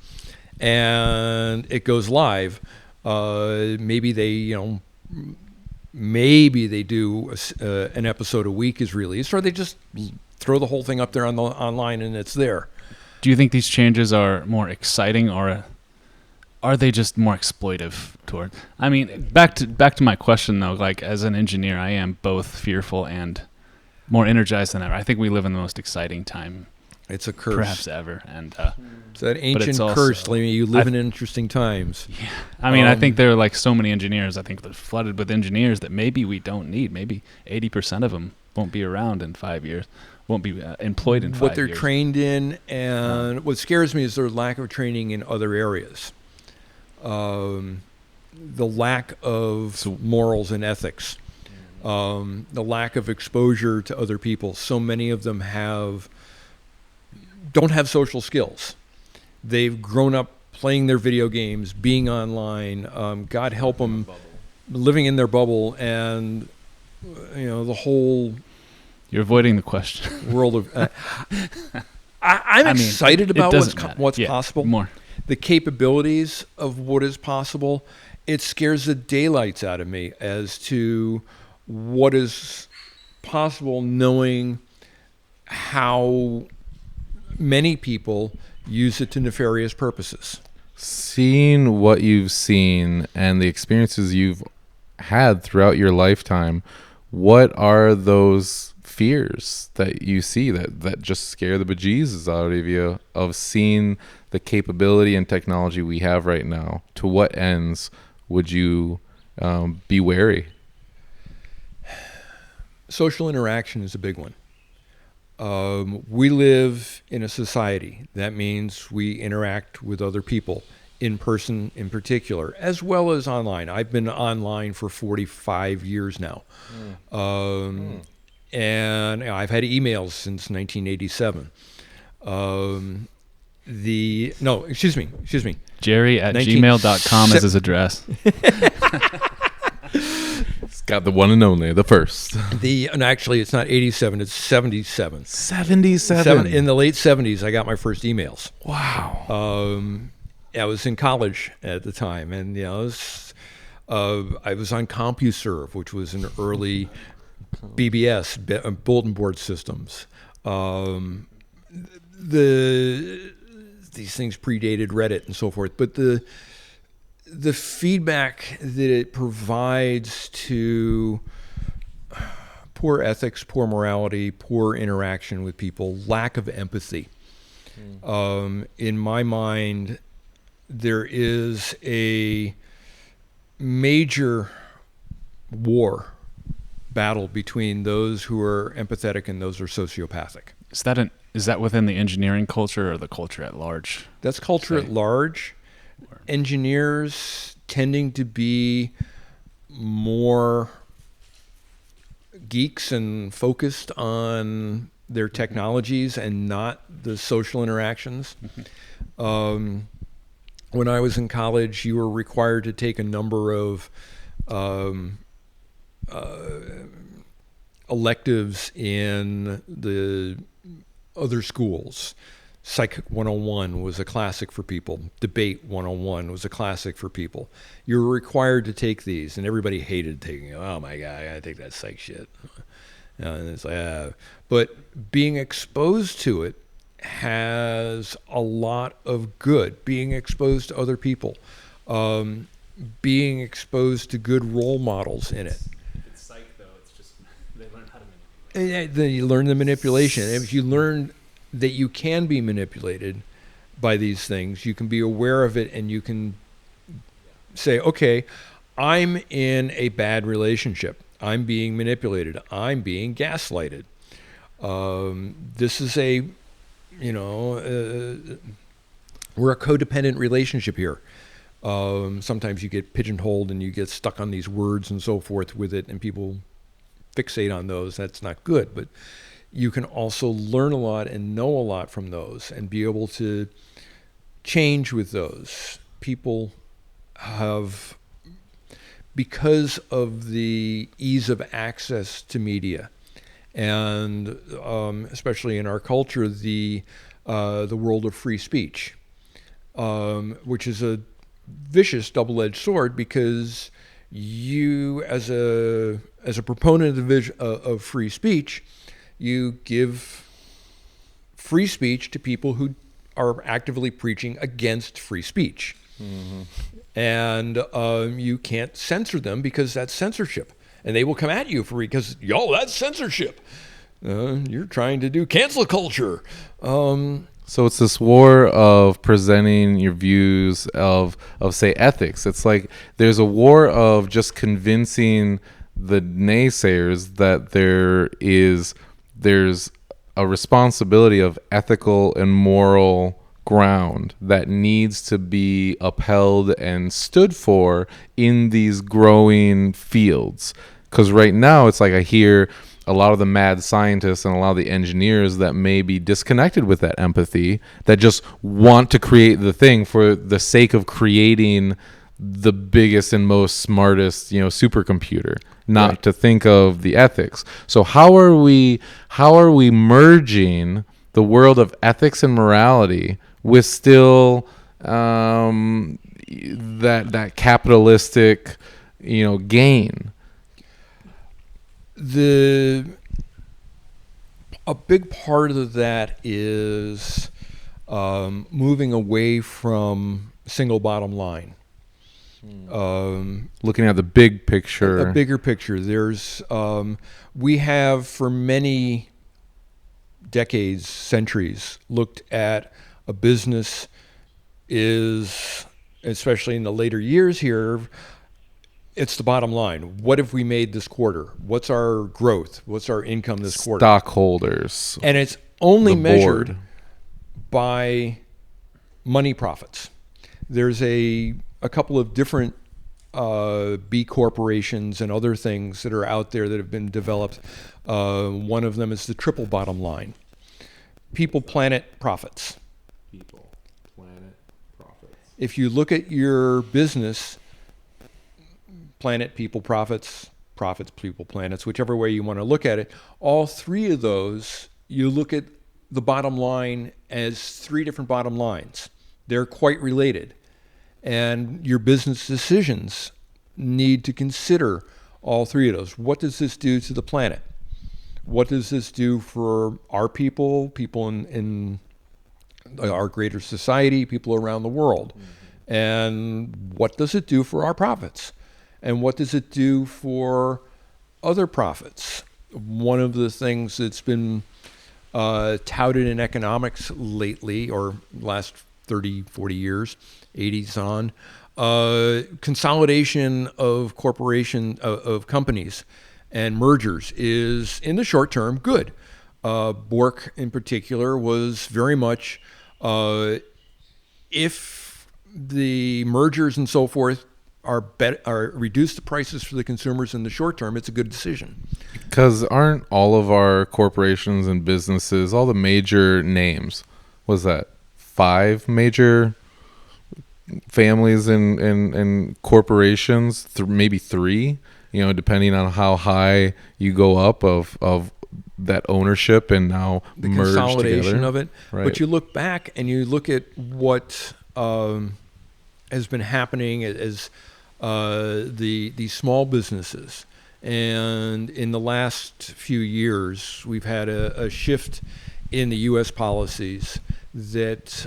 and it goes live. Maybe they do an episode a week is released, or they just throw the whole thing up there online and it's there. Do you think these changes are more exciting, or are they just more exploitive toward? I mean, back to my question though. Like, as an engineer, I am both fearful and more energized than ever. I think we live in the most exciting time, it's a curse, perhaps ever, and it's that ancient it's also, curse. Like, you live in interesting times. Yeah, I mean, I think there are like so many engineers. I think they're flooded with engineers that maybe we don't need. Maybe 80% of them won't be around in 5 years. Won't be employed in 5 years. What they're trained in, and what scares me is their lack of training in other areas. The lack of morals and ethics, the lack of exposure to other people. So many of them don't have social skills. They've grown up playing their video games, being online. God help them, living in their bubble, and the whole. You're avoiding the question. World of. I'm excited about what's possible. More. The capabilities of what is possible. It scares the daylights out of me as to what is possible, knowing how many people use it to nefarious purposes. Seeing what you've seen and the experiences you've had throughout your lifetime, what are those fears that you see that just scare the bejesus out of you, of seeing the capability and technology we have right now? To what ends would you be wary? Social interaction is a big one. We live in a society. That means we interact with other people, in person in particular, as well as online. I've been online for 45 years now. And I've had emails since 1987. Jerry at gmail.com is his address. It's got the one and only, the first. And actually, it's not 87, it's 77. 77. In the late 70s, I got my first emails. Wow. I was in college at the time, and I was on CompuServe, which was an early BBS, bulletin board systems. These things predated Reddit and so forth, but the feedback that it provides to poor ethics, poor morality, poor interaction with people, lack of empathy. In my mind, there is a major battle between those who are empathetic and those who are sociopathic. Is that within the engineering culture or the culture at large? That's culture at large. Engineers tending to be more geeks and focused on their technologies and not the social interactions. When I was in college, you were required to take a number of electives in the other schools. Psych 101 was a classic for people. Debate 101 was a classic for people. You were required to take these, and everybody hated taking it. Oh my God, I gotta take that psych shit. And it's like, but being exposed to it has a lot of good. Being exposed to other people, being exposed to good role models in it. It's psych though. It's just they learn how to manipulate. Then you learn the manipulation. And if you learn that you can be manipulated by these things, you can be aware of it, and you can say, okay, I'm in a bad relationship. I'm being manipulated. I'm being gaslighted. This is a, we're a codependent relationship here. Sometimes you get pigeonholed and you get stuck on these words and so forth with it, and people fixate on those. That's not good. But you can also learn a lot and know a lot from those and be able to change with those. People have, because of the ease of access to media, and especially in our culture, the world of free speech, which is a vicious double-edged sword, because you, as a proponent of free speech, you give free speech to people who are actively preaching against free speech. Mm-hmm. And you can't censor them because that's censorship. And they will come at you because, that's censorship. You're trying to do cancel culture. So it's this war of presenting your views of say ethics. It's like there's a war of just convincing the naysayers that there's a responsibility of ethical and moral ground that needs to be upheld and stood for in these growing fields. Because right now it's like I hear a lot of the mad scientists and a lot of the engineers that may be disconnected with that empathy, that just want to create the thing for the sake of creating the biggest and most smartest, supercomputer, not right. to think of the ethics. So how are we merging the world of ethics and morality with still that capitalistic, gain? A big part of that is moving away from single bottom line. Looking at the big picture. A bigger picture. There's we have for many decades, centuries, looked at a business is, especially in the later years here, it's the bottom line. What have we made this quarter? What's our growth? What's our income this quarter? Stockholders. And it's only measured by money profits. There's a couple of different B corporations and other things that are out there that have been developed. One of them is the triple bottom line. People, planet, profits. People, planet, profits. If you look at your business, planet, people, profits, people, planets, whichever way you want to look at it, all three of those, you look at the bottom line as three different bottom lines. They're quite related. And your business decisions need to consider all three of those. What does this do to the planet? What does this do for our people in our greater society, people around the world? Mm-hmm. And what does it do for our profits? And what does it do for other profits? One of the things that's been touted in economics lately, or last 30, 40 years, 80s on, consolidation of of companies and mergers is, in the short term, good. Bork in particular was very much, if the mergers and so forth are reduce the prices for the consumers in the short term, it's a good decision. Because aren't all of our corporations and businesses, all the major names, was that 5 major families and corporations, maybe 3, depending on how high you go up of that ownership and now the merged consolidation together. of it. Right. But you look back and you look at what has been happening as the small businesses. And in the last few years, we've had a shift in the U.S. policies that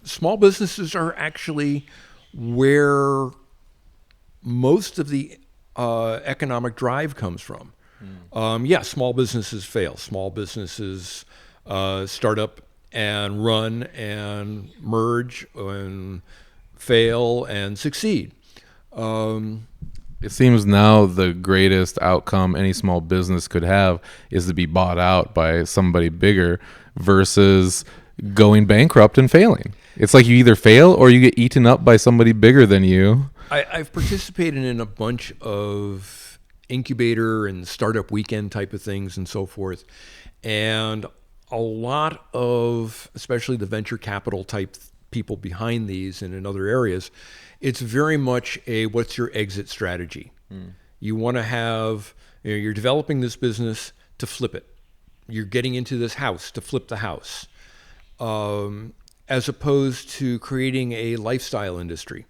small businesses are actually where most of the economic drive comes from. Small businesses fail. Small businesses start up and run and merge and fail and succeed. It seems now the greatest outcome any small business could have is to be bought out by somebody bigger versus going bankrupt and failing. It's like you either fail or you get eaten up by somebody bigger than you. I've participated in a bunch of incubator and startup weekend type of things and so forth. And a lot of, especially the venture capital type people behind these and in other areas, it's very much a what's your exit strategy? You want to have, you're developing this business to flip it. You're getting into this house to flip the house, as opposed to creating a lifestyle industry,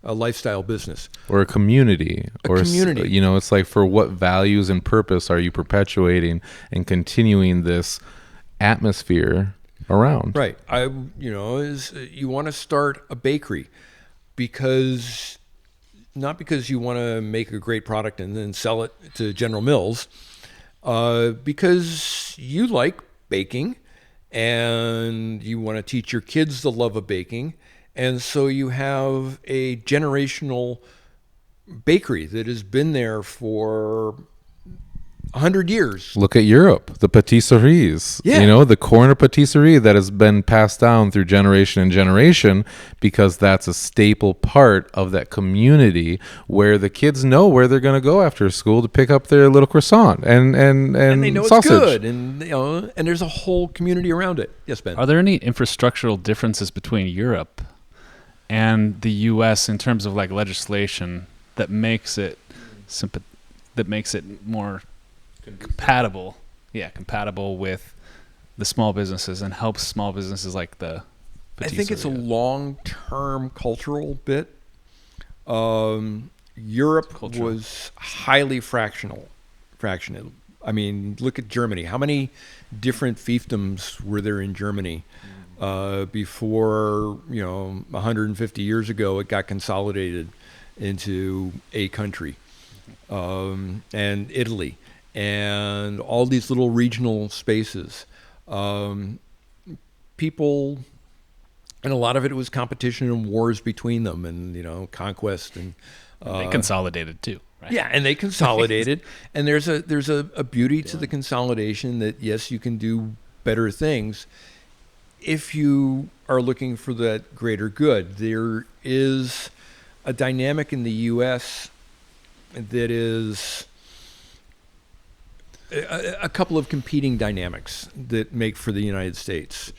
a lifestyle business. Or a community. Community. You know, it's like, for what values and purpose are you perpetuating and continuing this atmosphere around? Right. Is you want to start a bakery because, not because you want to make a great product and then sell it to General Mills, because you like baking and you want to teach your kids the love of baking. And so you have a generational bakery that has been there for 100 years. Look at Europe, the patisseries. Yeah. You know, the corner patisserie that has been passed down through generation and generation, because that's a staple part of that community where the kids know where they're going to go after school to pick up their little croissant and They know sausage. it's good, and and there's a whole community around it. Yes, Ben. Are there any infrastructural differences between Europe and the U.S. in terms of like legislation that makes it more compatible with the small businesses and helps small businesses like the I think it's a patisserie? long-term cultural bit. Europe Cultural. was highly fractional. I mean, look at Germany. How many different fiefdoms were there in Germany before, 150 years ago, it got consolidated into a country, and Italy, and all these little regional spaces. People, and a lot of it was competition and wars between them, and conquest and. They consolidated too, right? Yeah, and they consolidated, and there's a beauty to the consolidation that, yes, you can do better things if you are looking for that greater good. There is a dynamic in the U.S. that is a couple of competing dynamics that make for the United States.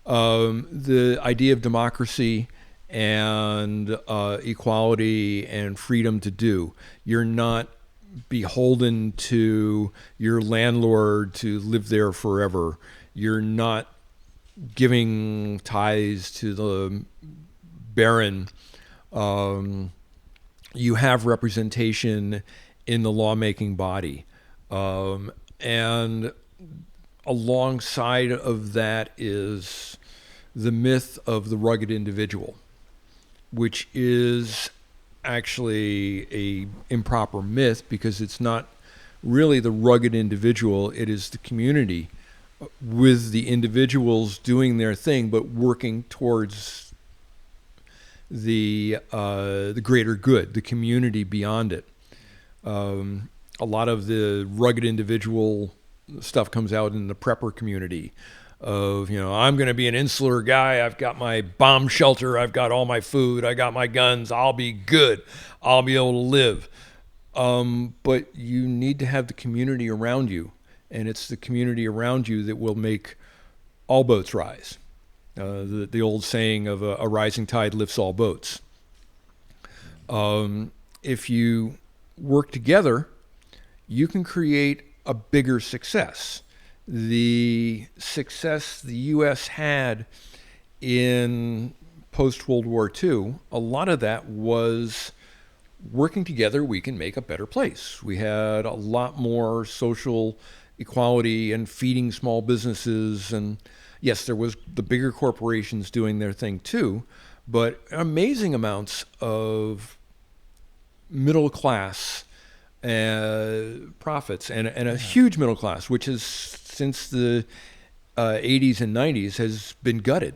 The idea of democracy and equality and freedom to do. You're not beholden to your landlord to live there forever. You're not giving tithes to the baron. You have representation in the lawmaking body. And alongside of that is the myth of the rugged individual, which is actually a improper myth, because it's not really the rugged individual. It is the community with the individuals doing their thing, but working towards the greater good, the community beyond it. A lot of the rugged individual stuff comes out in the prepper community of, I'm going to be an insular guy. I've got my bomb shelter. I've got all my food. I got my guns. I'll be good. I'll be able to live. But you need to have the community around you, and it's the community around you that will make all boats rise. The old saying of a rising tide lifts all boats. If you work together, you can create a bigger success. The success the U.S. had in post-World War II, a lot of that was working together, we can make a better place. We had a lot more social equality and feeding small businesses. And yes, there was the bigger corporations doing their thing too, but amazing amounts of middle class profits and a huge middle class, which is since the 80s and 90s has been gutted.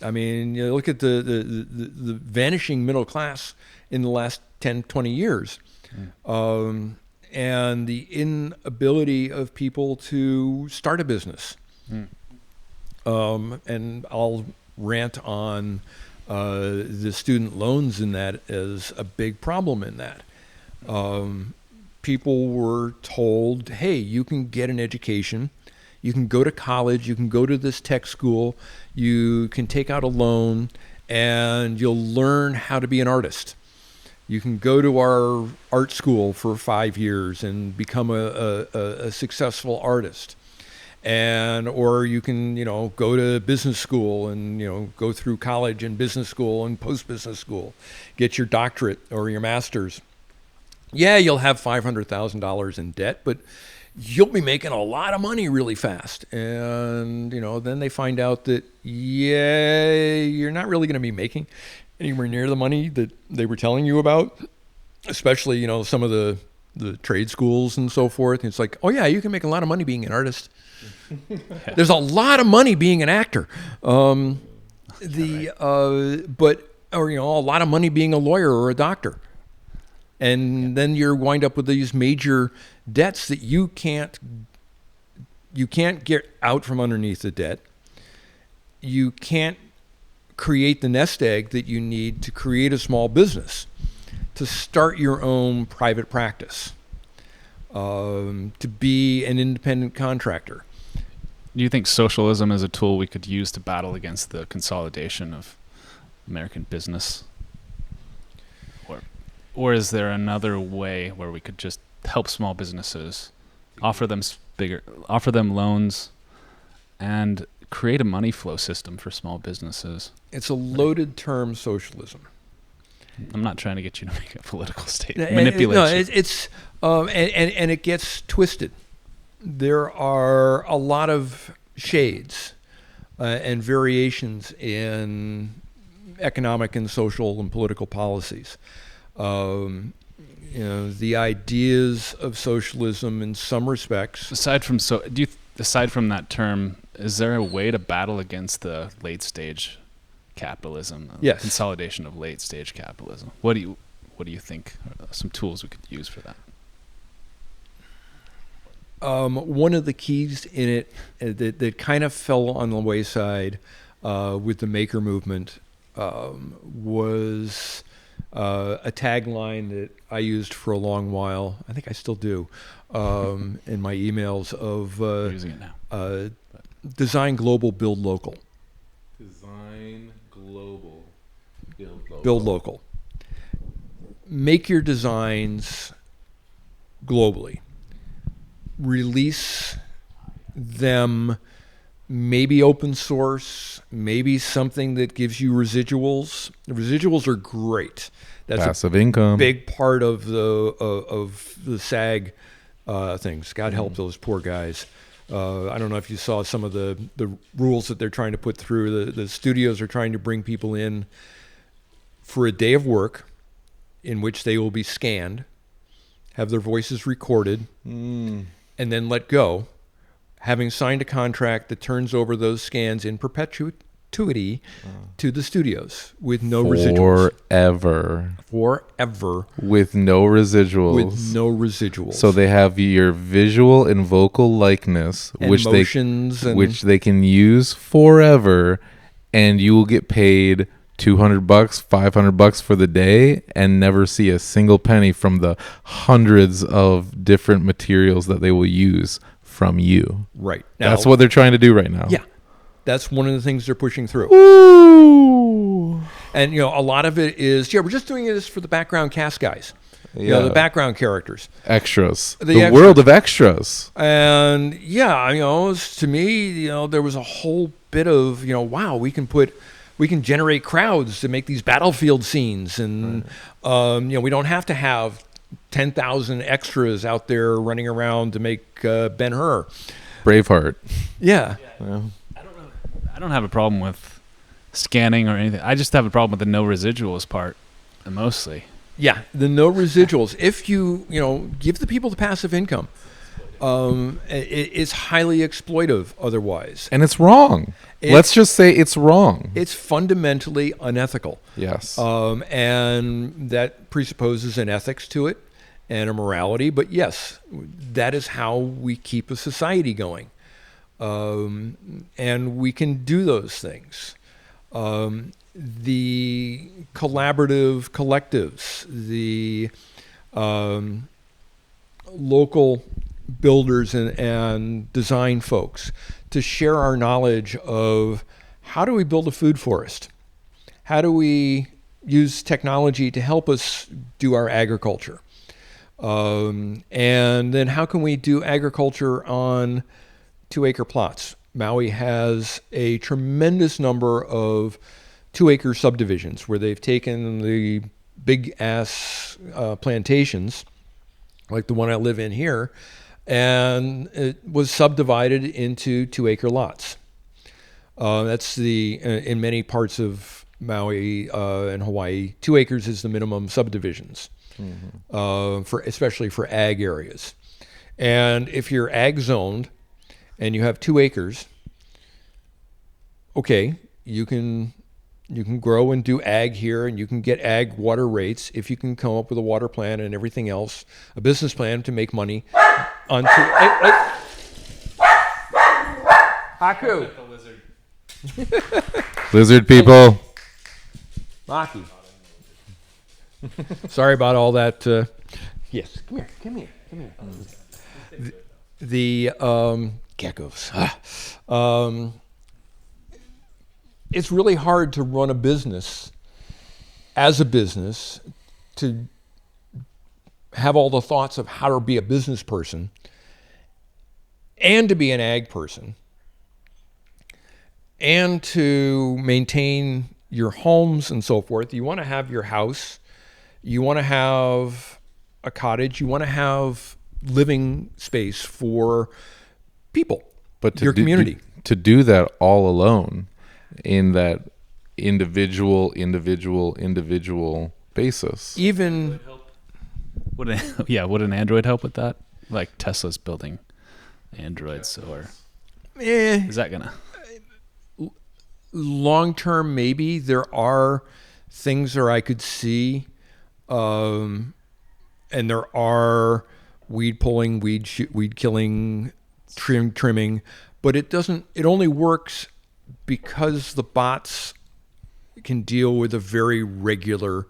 I mean, you know, look at the vanishing middle class in the last 10, 20 years. And the inability of people to start a business. And I'll rant on the student loans in that as a big problem in that. People were told, hey, you can get an education, you can go to college, you can go to this tech school, you can take out a loan, and you'll learn how to be an artist. You can go to our art school for 5 years and become a successful artist. Or you can, you know, go to business school and, you know, go through college and business school and post-business school, get your doctorate or your master's. Yeah, you'll have $500,000 in debt, but you'll be making a lot of money really fast. And, you know, then they find out that, yeah, you're not really going to be making anywhere near the money that they were telling you about, especially, you know, some of the trade schools and so forth. It's like, oh yeah, you can make a lot of money being an artist. There's a lot of money being an actor. But, or, you know, a lot of money being a lawyer or a doctor. And then you're wind up with these major debts that you can't get out from underneath the debt. You can't create the nest egg that you need to create a small business, to start your own private practice, to be an independent contractor. Do you think socialism is a tool we could use to battle against the consolidation of American business? Or is there another way where we could just help small businesses, offer them loans, and create a money flow system for small businesses? It's a loaded term, socialism. I'm not trying to get you to make a political statement. Manipulation. No, it's and it gets twisted. There are a lot of shades and variations in economic and social and political policies. You know, the ideas of socialism in some respects. Aside from that term, is there a way to battle against the late stage capitalism? Yes. Consolidation of late stage capitalism. What do you think are some tools we could use for that? One of the keys in it that kind of fell on the wayside with the maker movement was a tagline that I used for a long while. I think I still do in my emails of using it now. Design global, build local. Design global, build local. Build local. Make your designs globally. Release them, maybe open source, maybe something that gives you residuals. The residuals are great. That's passive income. Big part of the SAG things. God help those poor guys. I don't know if you saw some of the rules that they're trying to put through. The studios are trying to bring people in for a day of work in which they will be scanned, have their voices recorded, and then let go, having signed a contract that turns over those scans in perpetuity to the studios with no residuals. Forever. With no residuals. With no residuals. So they have your visual and vocal likeness, and which motions which they can use forever, and you will get paid $200, $500 for the day, and never see a single penny from the hundreds of different materials that they will use from you. Right. Now, that's what they're trying to do right now. Yeah. That's one of the things they're pushing through. Ooh. And, you know, a lot of it is, we're just doing this for the background cast guys. Yeah. You know, the background characters. Extras. The extras. World of extras. And, you know, to me, you know, there was a whole bit of, you know, wow, we can generate crowds to make these battlefield scenes. And, you know, we don't have to have 10,000 extras out there running around to make Ben-Hur. Braveheart. Yeah. I don't have a problem with scanning or anything. I just have a problem with the no residuals part, mostly. Yeah, the no residuals. If you know, give the people the passive income. It's highly exploitive otherwise. And it's wrong. Let's just say it's wrong. It's fundamentally unethical. Yes. And that presupposes an ethics to it and a morality. But yes, that is how we keep a society going. And we can do those things. The collaborative collectives, the local builders and design folks, to share our knowledge of how do we build a food forest? How do we use technology to help us do our agriculture? And then how can we do agriculture on 2-acre plots? Maui has a tremendous number of 2-acre subdivisions where they've taken the big ass plantations, like the one I live in here, and it was subdivided into 2-acre lots. That's in many parts of Maui and Hawaii, 2 acres is the minimum subdivisions, especially for ag areas. And if you're ag zoned and you have 2 acres, okay, you can grow and do ag here, and you can get ag water rates if you can come up with a water plan and everything else, a business plan to make money on Haku. Lizard people. Maki. Sorry about all that. Yes, come here. The geckos. It's really hard to run a business as a business, to have all the thoughts of how to be a business person and to be an ag person and to maintain your homes and so forth. You want to have your house, you want to have a cottage, you want to have living space for people, but your community. To do that all alone in that individual basis. Even would an Android help with that? Like Tesla's building Androids, or is that gonna long term? Maybe there are things that I could see, and there are weed pulling, weed killing, trimming, but it doesn't. It only works because the bots can deal with a very regular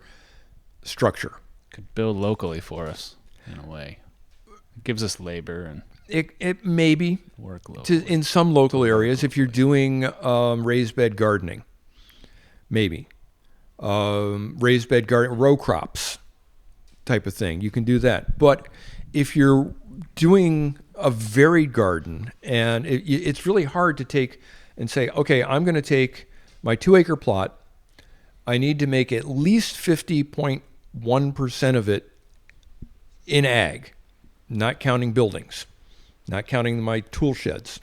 structure. Could build locally for us in a way. It gives us labor and it maybe work locally. in some local areas. If you're doing raised bed gardening, maybe raised bed garden, row crops type of thing, you can do that. But if you're doing a varied garden, and it's really hard to take and say, okay, I'm going to take my 2-acre plot. I need to make at least 50.1% of it in ag, not counting buildings, not counting my tool sheds.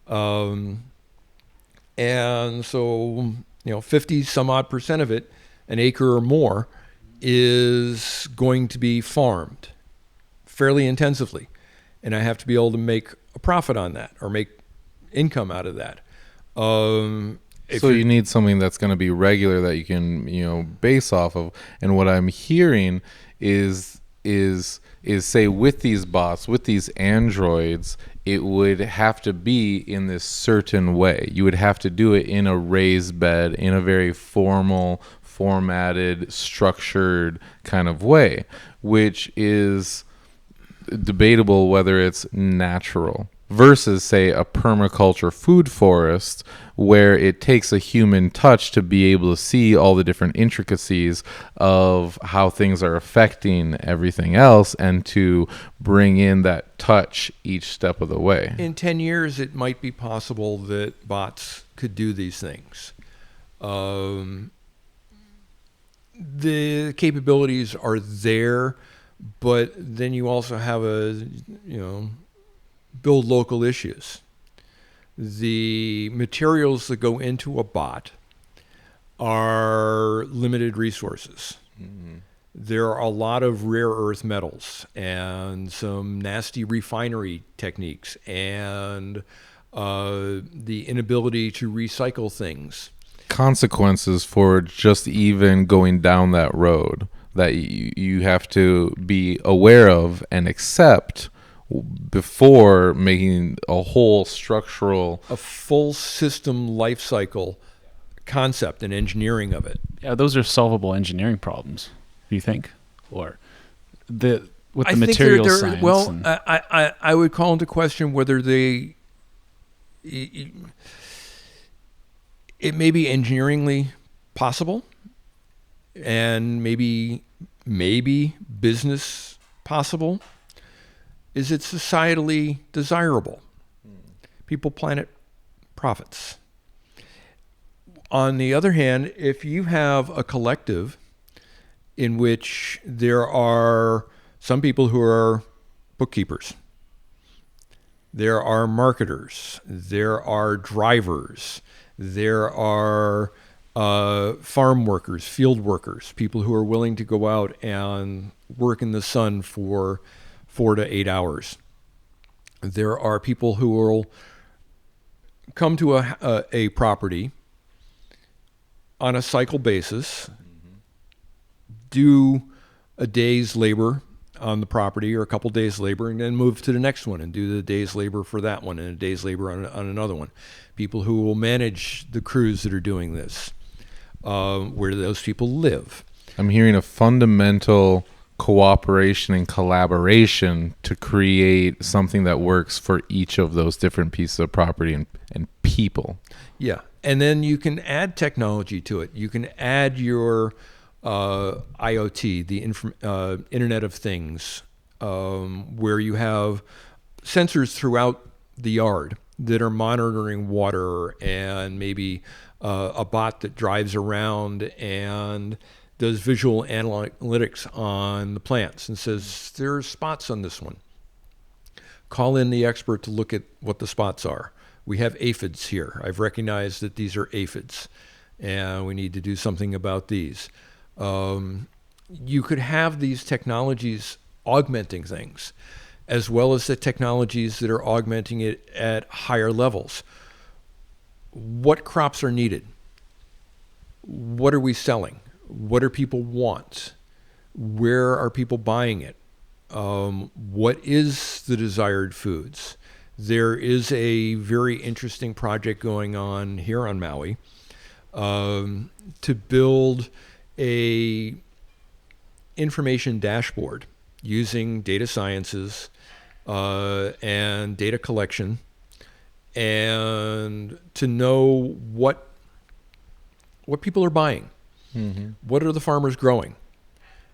And so, 50 some odd percent of it, an acre or more, is going to be farmed fairly intensively. And I have to be able to make a profit on that or make income out of that. So you need something that's going to be regular that you can, base off of. And what I'm hearing is say with these bots, with these androids, it would have to be in this certain way. You would have to do it in a raised bed, in a very formal, formatted, structured kind of way, which is debatable whether it's natural versus, say, a permaculture food forest where it takes a human touch to be able to see all the different intricacies of how things are affecting everything else and to bring in that touch each step of the way. In 10 years, it might be possible that bots could do these things. The capabilities are there, but then you also have build local issues. The materials that go into a bot are limited resources. Mm-hmm. There are a lot of rare earth metals and some nasty refinery techniques and the inability to recycle things. Consequences for just even going down that road that you have to be aware of and accept before making a whole structural, A full system life cycle concept and engineering of it. Yeah, those are solvable engineering problems. Do you think, or with the I think material they're science? well. and- I would call into question whether they. It may be engineeringly possible, and maybe business possible. Is it societally desirable? People, planet, profits. On the other hand, if you have a collective in which there are some people who are bookkeepers, there are marketers, there are drivers, there are farm workers, field workers, people who are willing to go out and work in the sun for 4 to 8 hours. There are people who will come to a property on a cycle basis, do a day's labor on the property or a couple days labor, and then move to the next one and do the day's labor for that one and a day's labor on another one. People who will manage the crews that are doing this. Where do those people live? I'm hearing a fundamental cooperation and collaboration to create something that works for each of those different pieces of property and people. Yeah. And then you can add technology to it. You can add your IoT, the Internet of Things, where you have sensors throughout the yard that are monitoring water, and maybe a bot that drives around and does visual analytics on the plants and says, there are spots on this one. Call in the expert to look at what the spots are. We have aphids here. I've recognized that these are aphids, and we need to do something about these. You could have these technologies augmenting things, as well as the technologies that are augmenting it at higher levels. What crops are needed? What are we selling? What do people want? Where are people buying it? What is the desired foods? There is a very interesting project going on here on Maui to build a information dashboard using data sciences and data collection, and to know what people are buying. Mm-hmm. What are the farmers growing?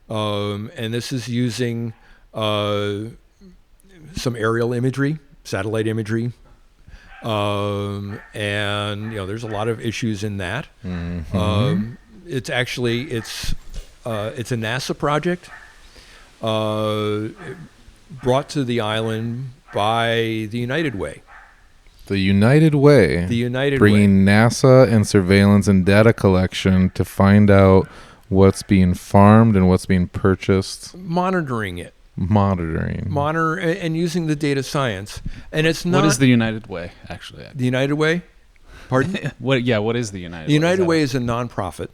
And this is using some aerial imagery, satellite imagery, and there's a lot of issues in that. Mm-hmm. It's a NASA project brought to the island by the United Way. The United Way. The United bringing NASA and surveillance and data collection to find out what's being farmed and what's being purchased. Monitoring it. Monitor and using the data science. And it's not... What is the United Way, actually? The United Way? Pardon? What is the United Way? The United Way is a nonprofit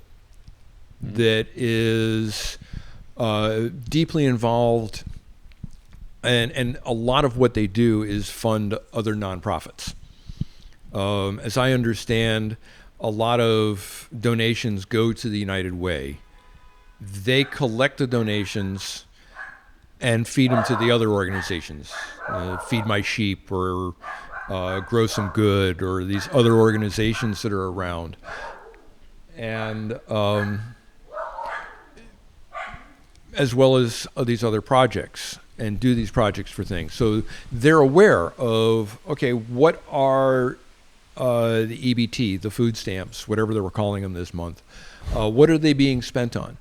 that is deeply involved, and a lot of what they do is fund other nonprofits. As I understand, a lot of donations go to the United Way. They collect the donations and feed them to the other organizations, Feed My Sheep or Grow Some Good, or these other organizations that are around. And as well as these other projects, and do these projects for things. So they're aware of, okay, what are the EBT, the food stamps, whatever they were calling them this month, what are they being spent on?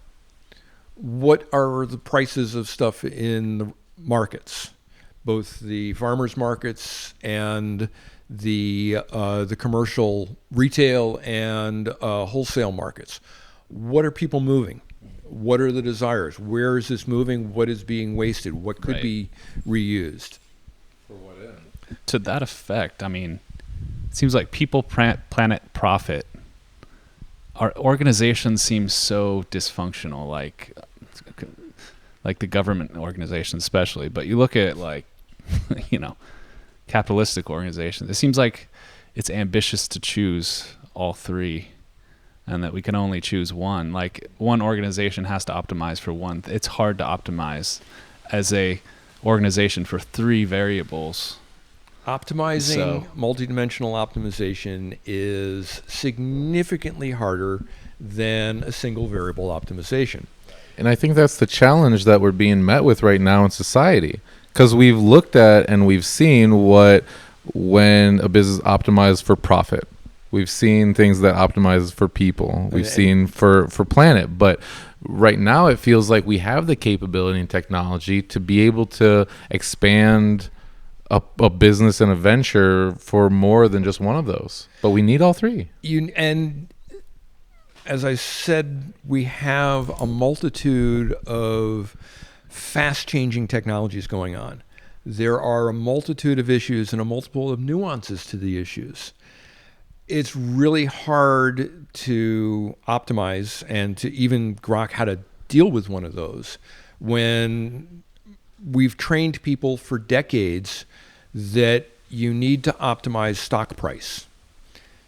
What are the prices of stuff in the markets, both the farmers markets and the commercial retail and wholesale markets? What are people moving? What are the desires? Where is this moving? What is being wasted? What could Right. be reused? To that effect, I mean, it seems like people, planet, profit. Our organization seems so dysfunctional, like the government organizations especially. But you look at like, capitalistic organizations. It seems like it's ambitious to choose all three, and that we can only choose one. Like one organization has to optimize for one. It's hard to optimize as a organization for three variables. Optimizing multidimensional optimization is significantly harder than a single variable optimization. And I think that's the challenge that we're being met with right now in society, because we've looked at and we've seen when a business optimizes for profit. We've seen things that optimize for people. We've seen for planet. But right now it feels like we have the capability and technology to be able to expand a business and a venture for more than just one of those. But we need all three. And as I said, we have a multitude of fast-changing technologies going on. There are a multitude of issues and a multiple of nuances to the issues. It's really hard to optimize and to even grok how to deal with one of those when we've trained people for decades that you need to optimize stock price.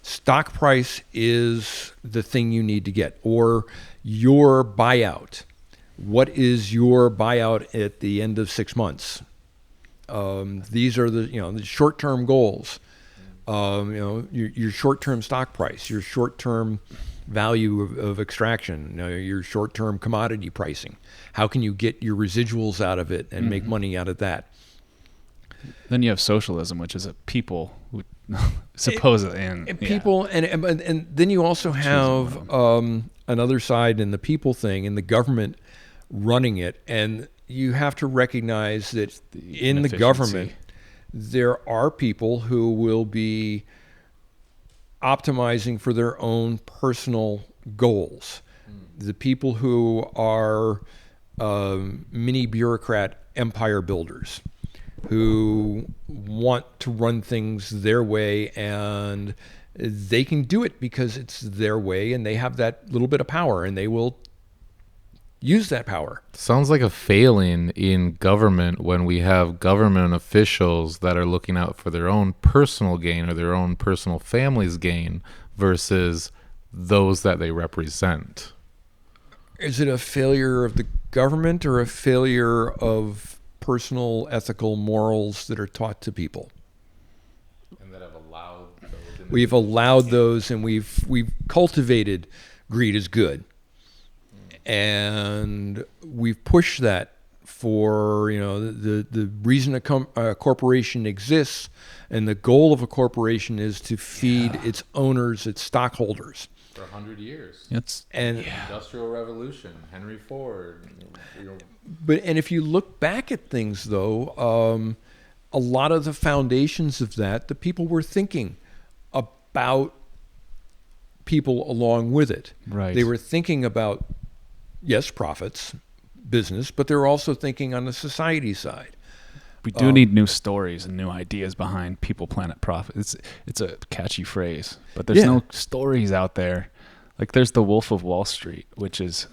Stock price is the thing you need to get, or your buyout. What is your buyout at the end of 6 months? These are the short-term goals. Your short-term stock price, your short-term value of extraction, your short-term commodity pricing. How can you get your residuals out of it and make money out of that? Then you have socialism, which is a people who supposedly and people, and then you also have another side in the people thing, and the government running it, and you have to recognize that in the government there are people who will be optimizing for their own personal goals. The people who are mini bureaucrat empire builders who want to run things their way, and they can do it because it's their way and they have that little bit of power, and they will use that power. Sounds like a failing in government when we have government officials that are looking out for their own personal gain or their own personal family's gain versus those that they represent. Is it a failure of the government or a failure of personal ethical morals that are taught to people? And that have allowed those. We've allowed those, and we've cultivated greed is good. And we've pushed that for the reason a corporation exists, and the goal of a corporation is to feed its owners, its stockholders. For 100 years. Industrial Revolution, Henry Ford. But if you look back at things, though, a lot of the foundations of that, the people were thinking about people along with it. Right. They were thinking about, yes, profits, business, but they're also thinking on the society side. We do need new stories and new ideas behind people, planet, profit. It's a catchy phrase, but there's no stories out there. Like there's The Wolf of Wall Street, which is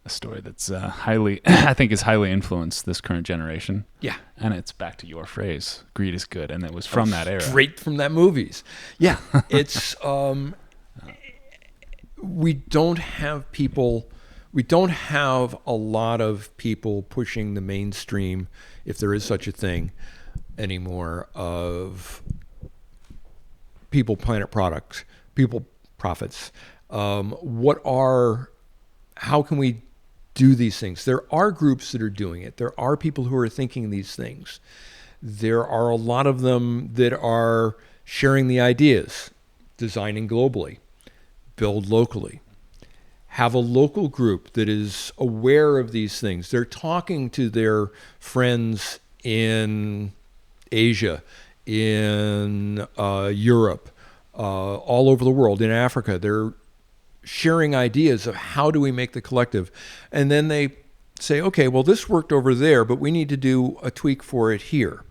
a story that's I think is highly influenced this current generation. Yeah. And it's back to your phrase, greed is good. And it was from that era. Straight from that movies. Yeah. It's, we don't have a lot of people pushing the mainstream, if there is such a thing anymore, of people, planet, products, people, profits. How can we do these things? There are groups that are doing it. There are people who are thinking these things. There are a lot of them that are sharing the ideas, designing globally, build locally. Have a local group that is aware of these things. They're talking to their friends in Asia, in Europe, all over the world, in Africa. They're sharing ideas of how do we make the collective. And then they say, okay, well, this worked over there, but we need to do a tweak for it here.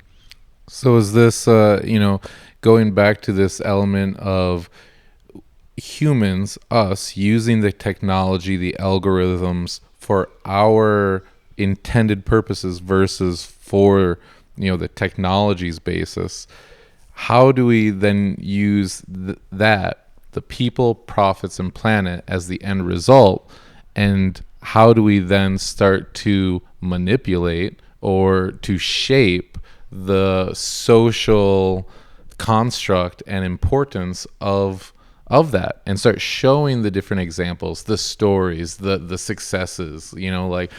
So is this, going back to this element of humans, us, using the technology, the algorithms for our intended purposes versus for, the technology's basis? How do we then use that, the people, profits, and planet as the end result? And how do we then start to manipulate or to shape the social construct and importance of that, and start showing the different examples, the stories, the successes, like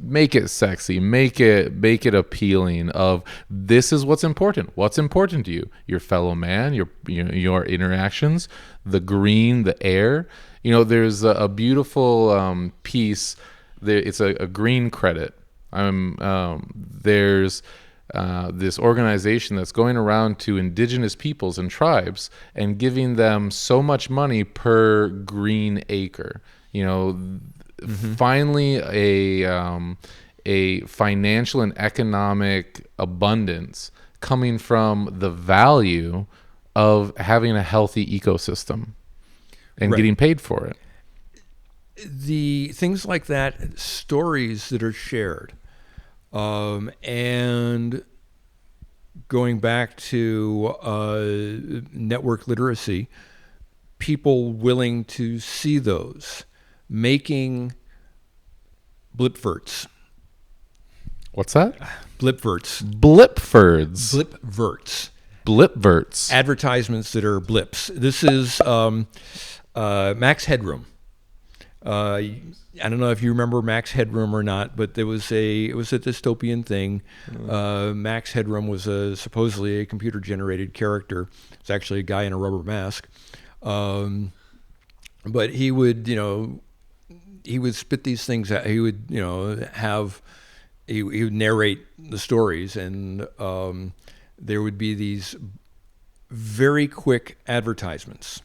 make it sexy, make it appealing of this is what's important to you, your fellow man, your interactions, the green, the air. There's a beautiful piece there. It's a green credit. There's this organization that's going around to indigenous peoples and tribes and giving them so much money per green acre. Finally a financial and economic abundance coming from the value of having a healthy ecosystem and getting paid for it. The things like that, stories that are shared, and going back to network literacy, people willing to see those, making blipverts. What's that? Blipverts. Blipverts. Blipverts. Blipverts. Advertisements that are blips. This is Max Headroom. I don't know if you remember Max Headroom or not, but it was a dystopian thing. Max Headroom was supposedly a computer-generated character. It's actually a guy in a rubber mask, but he would spit these things out. He would he would narrate the stories, and there would be these very quick advertisements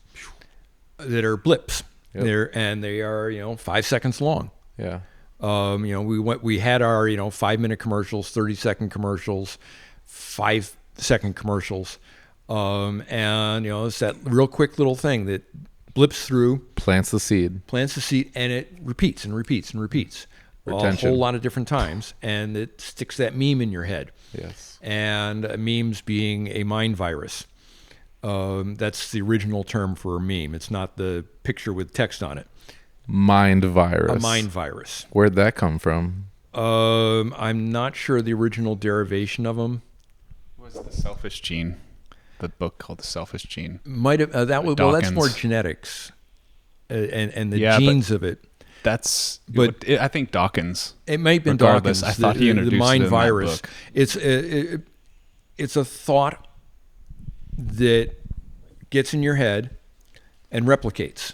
that are blips. Yep. They are 5 seconds long. Yeah. We had our 5-minute commercials, 30-second commercials, 5-second commercials, and it's that real quick little thing that blips through, plants the seed, and it repeats and repeats and repeats Retention. a whole lot of different times, and it sticks that meme in your head. Yes. And memes being a mind virus. That's the original term for a meme. It's not the picture with text on it. Mind virus. A mind virus. Where'd that come from? I'm not sure the original derivation of them. What's the selfish gene? The book called The Selfish Gene. Might have that's more genetics, and the genes of it. I think Dawkins. It might have been Regardless, Dawkins. I thought he introduced the mind it in virus. that book. It's a thought that gets in your head and replicates,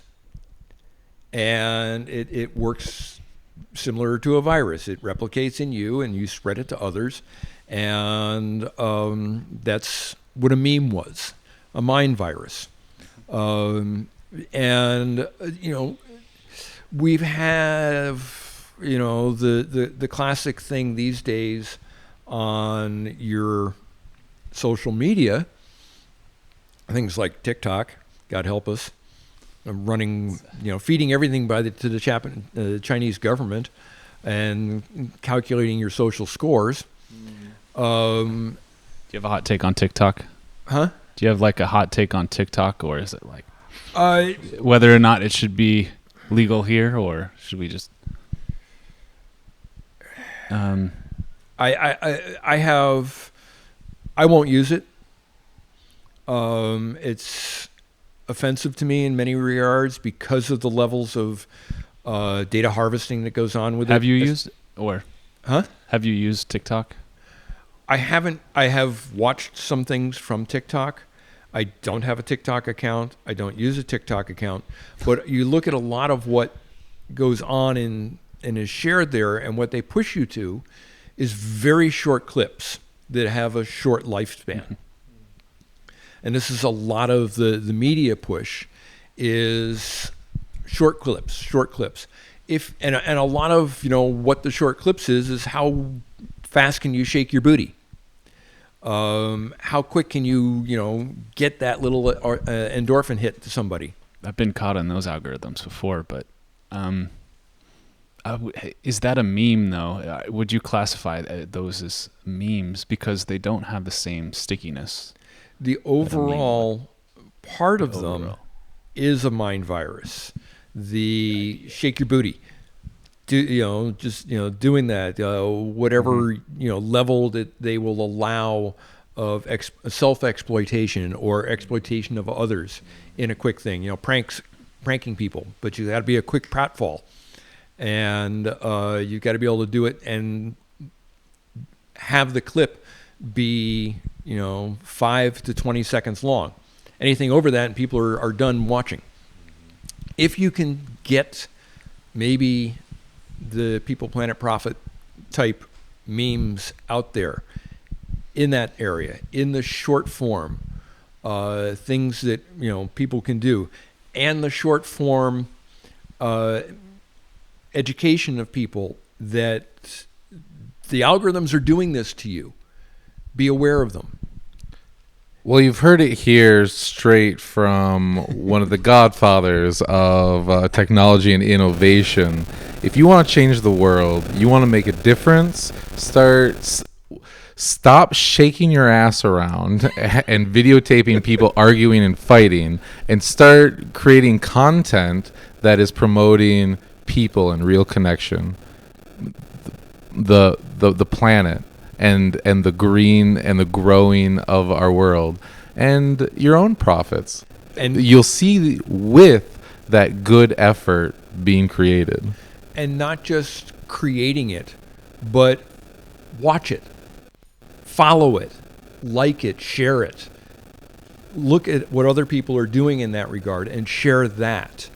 and it works similar to a virus. It replicates in you, and you spread it to others, and that's what a meme was, a mind virus. We have the classic thing these days on your social media. Things like TikTok, God help us, running, feeding everything to the Chinese government and calculating your social scores. Do you have a hot take on TikTok? Huh? Do you have like a hot take on TikTok, or is it like whether or not it should be legal here, or should we just? I won't use it. It's offensive to me in many regards because of the levels of data harvesting that goes on with it. Have you used Have you used TikTok? I haven't. I have watched some things from TikTok. I don't have a TikTok account. I don't use a TikTok account. But you look at a lot of what goes on and is shared there, and what they push you to is very short clips that have a short lifespan. And this is a lot of the media push is short clips. If and a lot of what the short clips is how fast can you shake your booty? How quick can you get that little endorphin hit to somebody? I've been caught in those algorithms before, but is that a meme though? Would you classify those as memes because they don't have the same stickiness? The overall part of them is a mind virus. The shake your booty, doing that, whatever level that they will allow of self-exploitation or exploitation of others in a quick thing. Pranking people, but you got to be a quick pratfall, and you got to be able to do it and have the clip be 5 to 20 seconds long. Anything over that, and people are done watching. If you can get maybe the People Planet Profit type memes out there in that area, in the short form, things that people can do, and the short form education of people that the algorithms are doing this to you. Be aware of them. Well, you've heard it here straight from one of the godfathers of technology and innovation. If you want to change the world, you want to make a difference, stop shaking your ass around and videotaping people arguing and fighting, and start creating content that is promoting people and real connection, the planet, and the green and the growing of our world, and your own profits. And you'll see with that good effort being created. And not just creating it, but watch it, follow it, like it, share it. Look at what other people are doing in that regard and share that.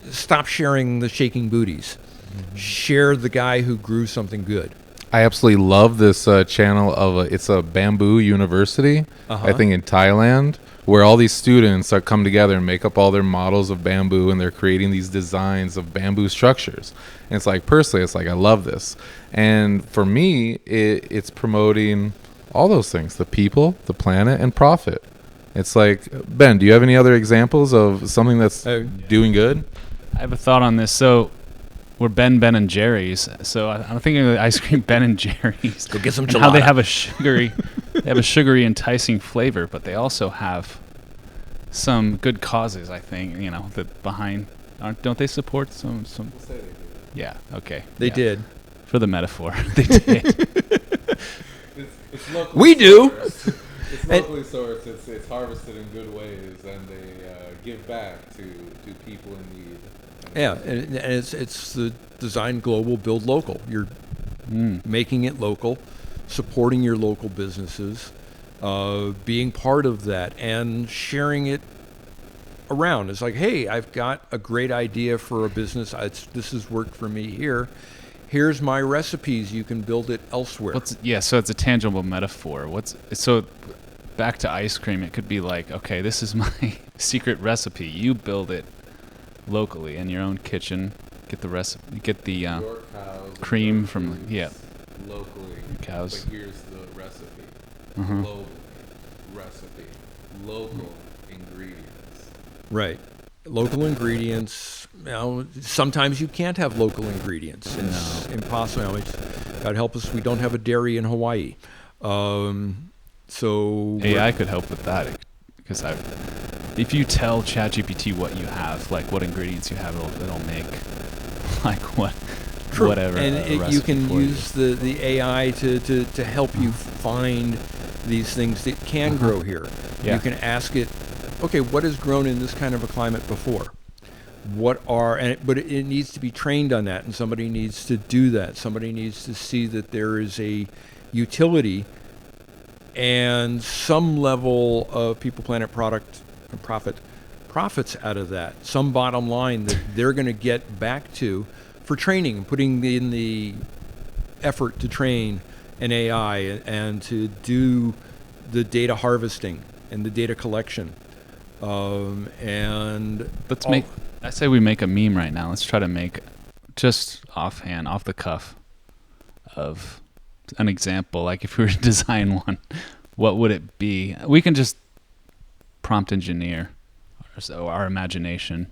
Stop sharing the shaking booties. Mm-hmm. Share the guy who grew something good. I absolutely love this channel of it's a bamboo university, I think in Thailand, where all these students come together and make up all their models of bamboo, and they're creating these designs of bamboo structures. And it's like, personally, it's like, I love this. And for me, it's promoting all those things, the people, the planet, and profit. It's like, Ben, do you have any other examples of something that's doing good? I have a thought on this. So we're Ben, and Jerry's. So I'm thinking of the ice cream Ben and Jerry's. Go get some and gelato. how they have a sugary, enticing flavor, but they also have some good causes. I think that behind. Don't they support some? Yeah. Okay. They did. For the metaphor, they did. It's we do. It's locally sourced. It's harvested in good ways, and they give back to people in need. Yeah, and it's the design global, build local. You're making it local, supporting your local businesses, being part of that, and sharing it around. It's like, hey, I've got a great idea for a business. This has worked for me here. Here's my recipes. You can build it elsewhere. So it's a tangible metaphor. So back to ice cream, it could be like, okay, this is my secret recipe. You build it locally in your own kitchen. Get the recipe. Get the cream from locally. Cows. But here's the recipe. Mm-hmm. Global recipe. Local ingredients. Right. Local ingredients. Sometimes you can't have local ingredients. It's impossible. God help us, we don't have a dairy in Hawaii. So AI could help with that, because if you tell ChatGPT what you have, like what ingredients you have, it'll make like whatever. And you can use the AI to help you find these things that can grow here. Yeah. You can ask it, okay, what has grown in this kind of a climate before? But it needs to be trained on that, and somebody needs to do that. Somebody needs to see that there is a utility and some level of People Planet profits out of that. Some bottom line that they're going to get back to for training, putting in the effort to train an AI and to do the data harvesting and the data collection. I say we make a meme right now. Let's try to make just offhand, off the cuff, of an example. Like if we were to design one, what would it be? We can just prompt engineer our imagination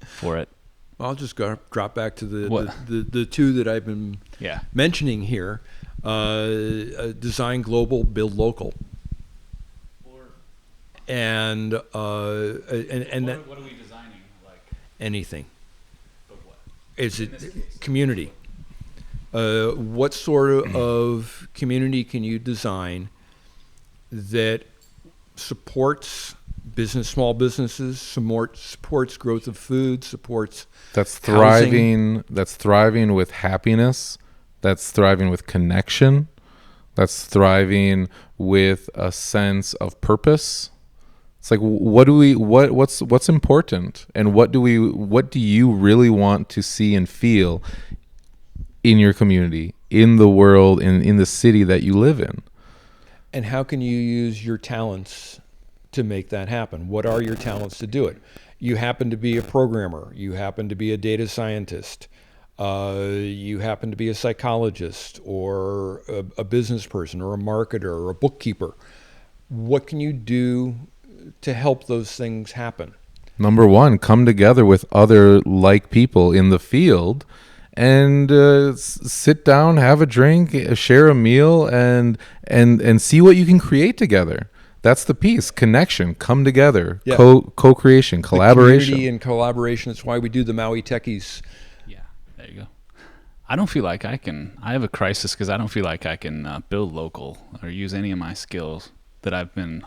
for it. I'll just drop back to What? the two that I've been Yeah. mentioning here. Design global, build local. And that what are we designing? Like, anything. but what? Is it community? What sort of community can you design that supports small businesses, supports growth of food, supports That's housing? thriving with happiness, that's thriving with connection, that's thriving with a sense of purpose. It's like, what's important, and what do you really want to see and feel in your community, in the world, in the city that you live in? And how can you use your talents to make that happen? What are your talents to do it? You happen to be a programmer. You happen to be a data scientist. You happen to be a psychologist or a business person or a marketer or a bookkeeper. What can you do to help those things happen? Number one, come together with other like people in the field and sit down, have a drink, share a meal, and see what you can create together. That's the piece. Connection, come together, Yeah. co-creation, collaboration. Community and collaboration. That's why we do the Maui Technies. Yeah, there you go. I don't feel like I have a crisis because I don't feel like I can build local or use any of my skills that I've been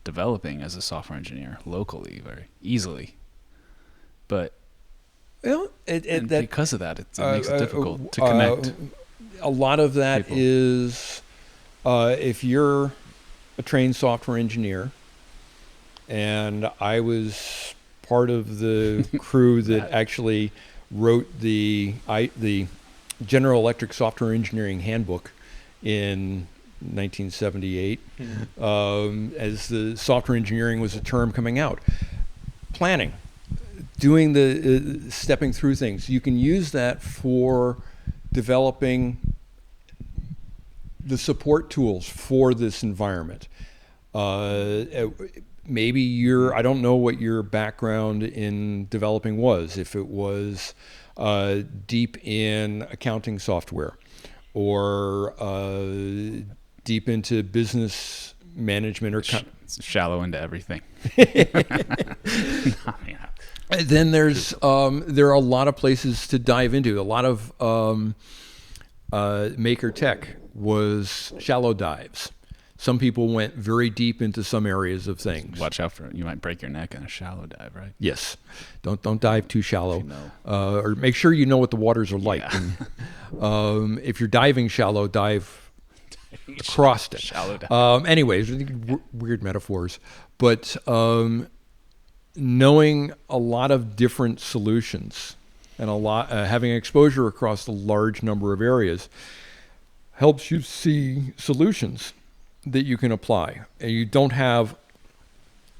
developing as a software engineer locally very easily. But Well, because of that, it makes it difficult to connect. A lot of that people. is if you're a trained software engineer, and I was part of the crew that actually wrote the General Electric Software Engineering Handbook in 1978, as the software engineering was a term coming out. Planning, doing the stepping through things. You can use that for developing the support tools for this environment. Maybe I don't know what your background in developing was, if it was deep in accounting software or deep into business management or It's shallow into everything. then there are a lot of places to dive into. A lot of Maker Tech was shallow dives. Some people went very deep into some areas of things. Watch out for it. You might break your neck in a shallow dive, right? Yes, don't dive too shallow, You know. or make sure you know what the waters are like. Yeah. And, if you're diving shallow, dive across it. Shallow dive. Anyways, weird metaphors, but knowing a lot of different solutions and having exposure across a large number of areas helps you see solutions that you can apply. And you don't have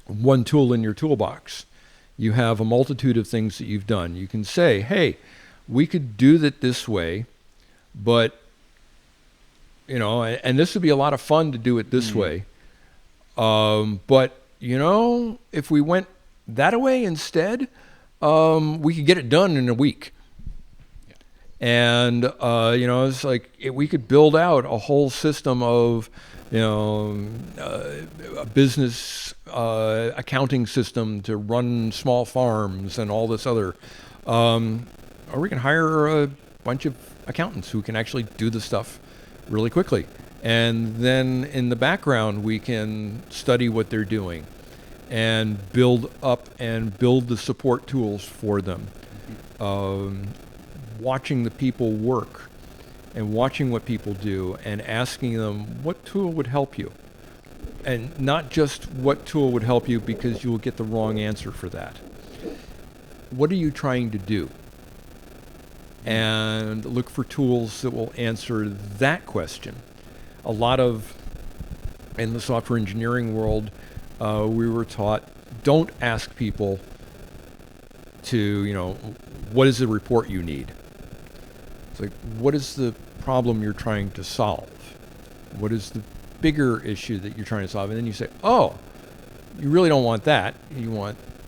one tool in your toolbox. You have a multitude of things that you've done. You can say, hey, we could do that this way, but, and this would be a lot of fun to do it this way. But, if we went that way instead, we could get it done in a week. And, it's like we could build out a whole system of, a business accounting system to run small farms and all this other. Or we can hire a bunch of accountants who can actually do the stuff really quickly. And then in the background, we can study what they're doing and build the support tools for them. Watching the people work and watching what people do and asking them what tool would help you. And not just what tool would help you, because you will get the wrong answer for that. What are you trying to do? And look for tools that will answer that question. A lot of, in the software engineering world, we were taught, don't ask people to, what is the report you need? It's like, what is the problem you're trying to solve? What is the bigger issue that you're trying to solve? And then you say, oh, you really don't want that.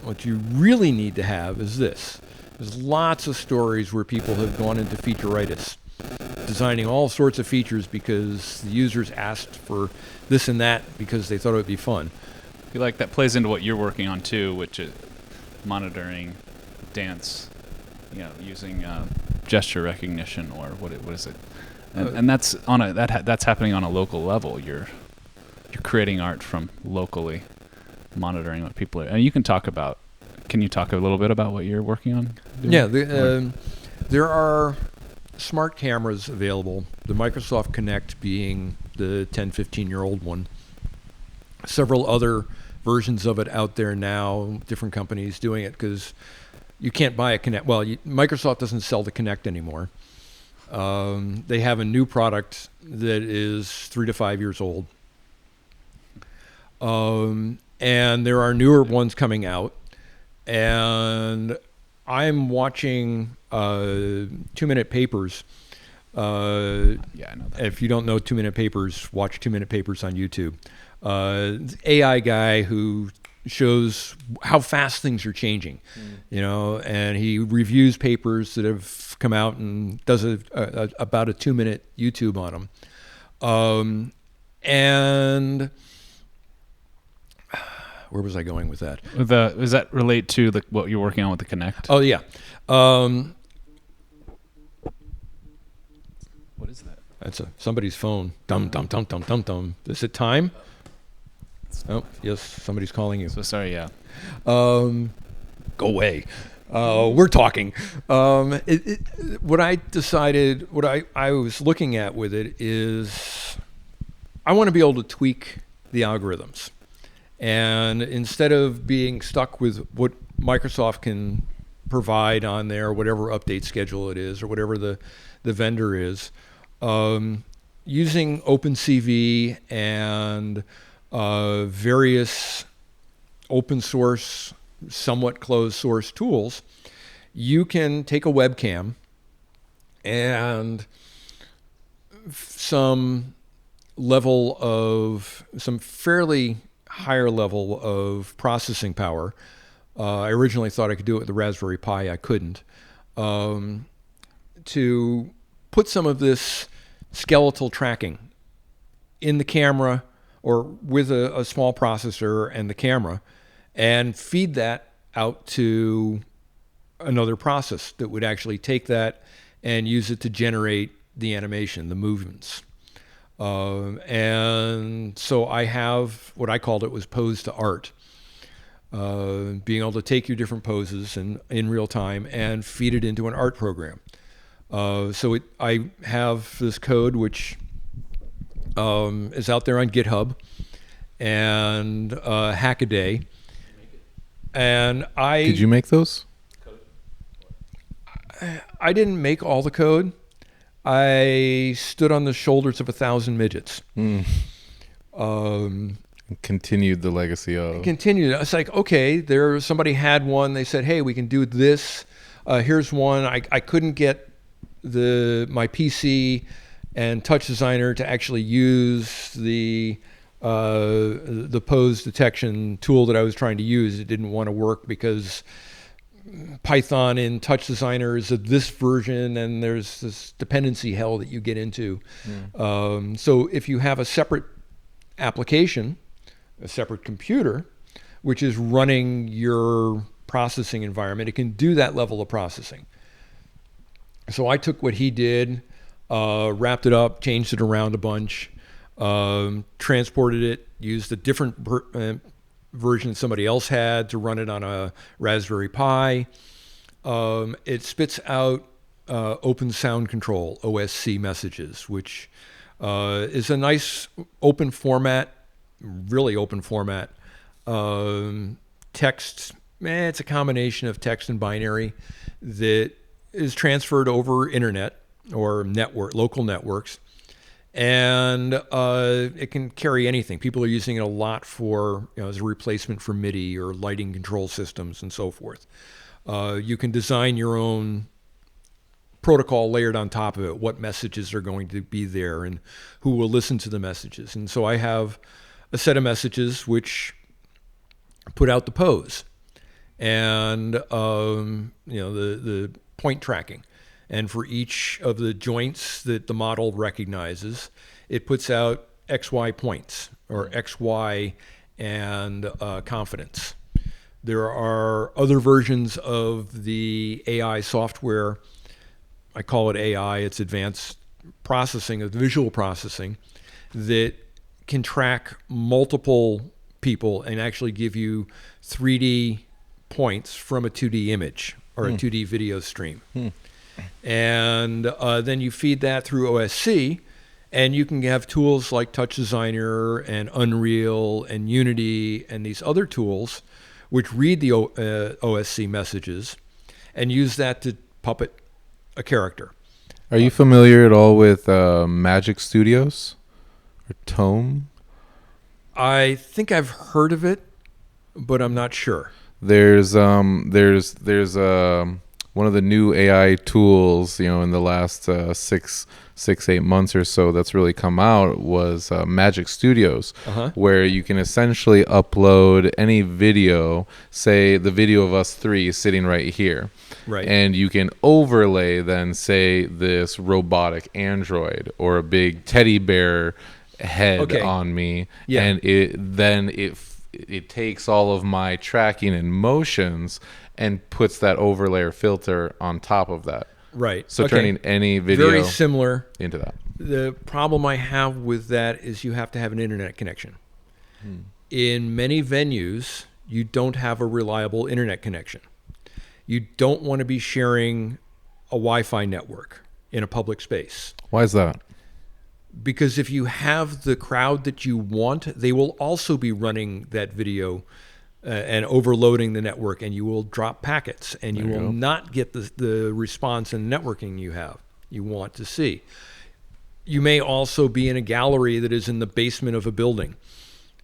What you really need to have is this. There's lots of stories where people have gone into featureitis, designing all sorts of features because the users asked for this and that because they thought it would be fun. I feel like that plays into what you're working on too, which is monitoring dance, using gesture recognition, or what is it? And that's that's happening on a local level. You're creating art from locally monitoring what people are. And you can talk about. Can you talk a little bit about what you're working on? Yeah, there are smart cameras available. The Microsoft Kinect being the 10, 15-year-old one. Several other versions of it out there now. Different companies doing it because you can't buy a Kinect. Well, Microsoft doesn't sell the Kinect anymore. They have a new product that is 3 to 5 years old. And there are newer ones coming out. And I'm watching 2-Minute Papers. Yeah, I know that. If you don't know 2-Minute Papers, watch 2-Minute Papers on YouTube. AI guy who shows how fast things are changing, and he reviews papers that have come out and does about a 2-minute YouTube on them. And where was I going with that? Does that relate to what you're working on with the Kinect? Oh yeah. What is that? That's somebody's phone. Dum dum dum dum dum dum. Is it time? Oh yes, somebody's calling you. So sorry. Yeah. Go away. We're talking. What I decided, what I was looking at with it is, I want to be able to tweak the algorithms, and instead of being stuck with what Microsoft can provide on there, whatever update schedule it is, or whatever the vendor is, using OpenCV and various open source, somewhat closed source tools, you can take a webcam and some fairly higher level of processing power. I originally thought I could do it with the Raspberry Pi. I couldn't. To put some of this skeletal tracking in the camera or with a small processor and the camera, and feed that out to another process that would actually take that and use it to generate the animation, the movements. And so I have what I called it was pose to art. Being able to take your different poses in real time and feed it into an art program. I have this code which is out there on GitHub and Hackaday. And Did you make those? I didn't make all the code. I stood on the shoulders of 1,000 midgets. Continued the legacy of. Continued. It's like, okay, somebody had one. They said, hey, we can do this. Here's one. I couldn't get my PC and Touch Designer to actually use the pose detection tool that I was trying to use. It didn't want to work because Python in Touch Designer is of this version, and there's this dependency hell that you get into. So if you have a separate application, a separate computer, which is running your processing environment, it can do that level of processing. So I took what he did, wrapped it up, changed it around a bunch, transported it, used a different version somebody else had to run it on a Raspberry Pi. It spits out Open Sound Control, OSC messages, which is a nice open format, really open format. Text, it's a combination of text and binary that is transferred over internet or network, local networks. and it can carry anything. People are using it a lot for, as a replacement for MIDI or lighting control systems and so forth. You can design your own protocol layered on top of it, what messages are going to be there and who will listen to the messages. And so I have a set of messages which put out the pose and the point tracking. And for each of the joints that the model recognizes, it puts out XY points or XY and confidence. There are other versions of the AI software. I call it AI. It's advanced processing of visual processing that can track multiple people and actually give you 3D points from a 2D image or a 2D video stream. And then you feed that through OSC, and you can have tools like Touch Designer and Unreal and Unity and these other tools which read the OSC messages and use that to puppet a character. Are you familiar at all with Magic Studios or Tome? I think I've heard of it, but I'm not sure. There's one of the new AI tools, in the last 6-8 months or so that's really come out was Magic Studios, where you can essentially upload any video, say the video of us three sitting right here. Right. And you can overlay then, say, this robotic android or a big teddy bear head on me. Yeah. And it takes all of my tracking and motions and puts that overlay or filter on top of that. Right. So turning any video very similar into that. The problem I have with that is you have to have an internet connection. In many venues, you don't have a reliable internet connection. You don't want to be sharing a Wi-Fi network in a public space. Why is that? Because if you have the crowd that you want, they will also be running that video and overloading the network, and you will drop packets, and you will not get the response and networking you want to see. You may also be in a gallery that is in the basement of a building,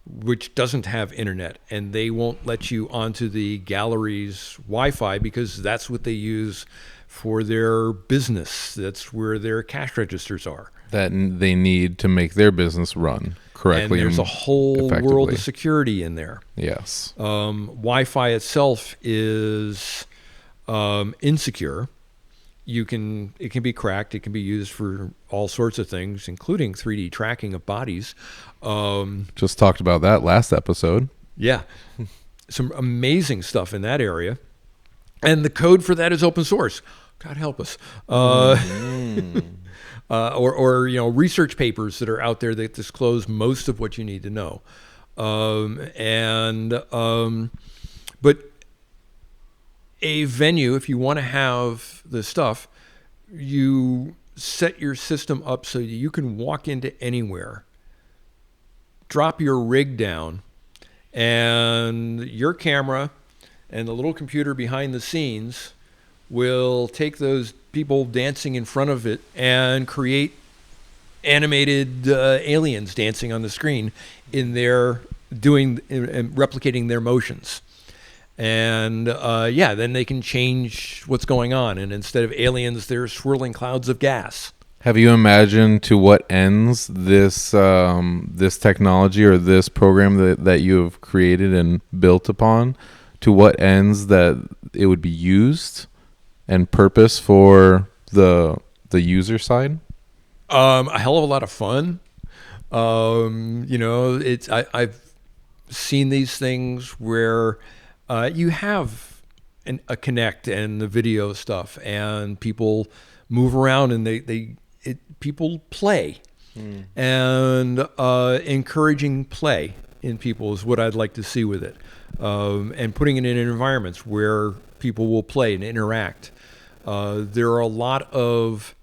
which doesn't have internet, and they won't let you onto the gallery's Wi-Fi because that's what they use for their business. That's where their cash registers are. That they need to make their business run correctly. And there's a whole world of security in there. Yes. Wi-Fi itself is insecure. It can be cracked. It can be used for all sorts of things, including 3D tracking of bodies. Just talked about that last episode. Yeah. Some amazing stuff in that area. And the code for that is open source. God help us. Or research papers that are out there that disclose most of what you need to know. But a venue, if you want to have the stuff, you set your system up so you can walk into anywhere, drop your rig down, and your camera and the little computer behind the scenes will take those people dancing in front of it and create animated aliens dancing on the screen in their replicating their motions. And then they can change what's going on. And instead of aliens, they're swirling clouds of gas. Have you imagined to what ends this this technology or this program that you have created and built upon? To what ends that it would be used and purpose for the user side? A hell of a lot of fun. I've seen these things where you have a Connect and the video stuff, and people move around and people play, and encouraging play in people is what I'd like to see with it, and putting it in environments where people will play and interact. There are a lot of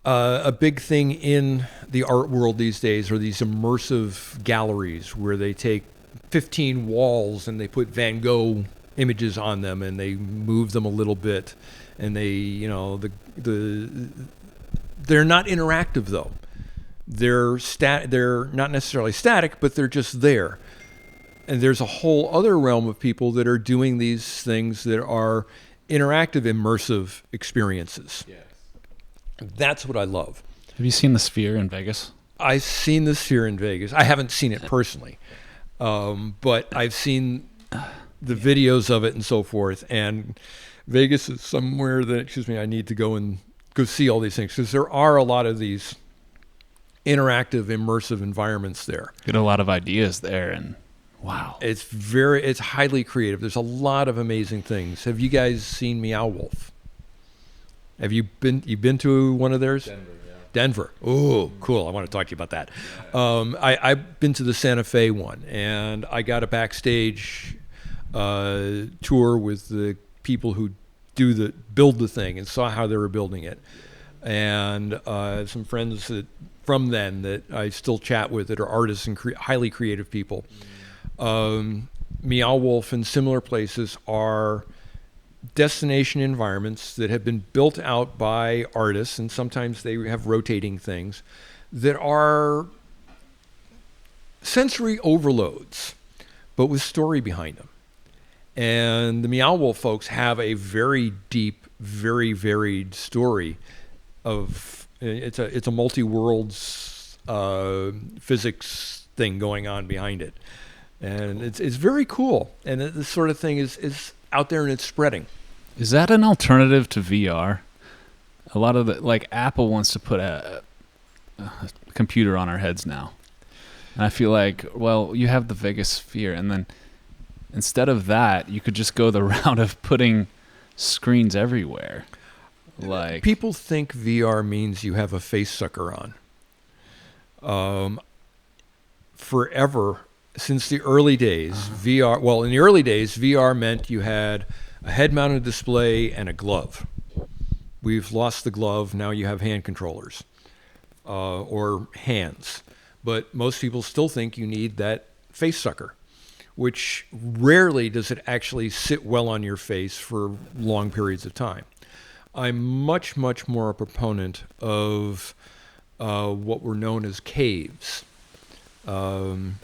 a big thing in the art world these days are these immersive galleries where they take 15 walls and they put Van Gogh images on them and they move them a little bit, and they're not interactive though. They're not necessarily static, but they're just there. And there's a whole other realm of people that are doing these things that are interactive, immersive experiences. Yes. That's what I love. Have you seen the Sphere in Vegas? I've seen the Sphere in Vegas. I haven't seen it personally, but I've seen the videos of it and so forth. And Vegas is somewhere that, I need to go see all these things, because there are a lot of these interactive, immersive environments there. Get a lot of ideas there, and wow. It's highly creative. There's a lot of amazing things. Have you guys seen Meow Wolf? Have you've been to one of theirs? Denver. Oh, cool. I want to talk to you about that. I've been to the Santa Fe one, and I got a backstage tour with the people who build the thing, and saw how they were building it. And some friends from then that I still chat with that are artists and highly creative people. Meow Wolf and similar places are destination environments that have been built out by artists, and sometimes they have rotating things that are sensory overloads, but with story behind them. And the Meow Wolf folks have a very deep, very varied story of it's a multi-worlds physics thing going on behind it. And it's very cool. And this sort of thing is out there and it's spreading. Is that an alternative to VR? A lot of Apple wants to put a computer on our heads now. And I feel like, well, you have the Vegas Sphere, and then instead of that, you could just go the route of putting screens everywhere. People think VR means you have a face sucker on. Forever, since the early days, VR meant you had a head-mounted display and a glove. We've lost the glove. Now you have hand controllers or hands. But most people still think you need that face sucker, which rarely does it actually sit well on your face for long periods of time. I'm much, much more a proponent of what were known as caves. And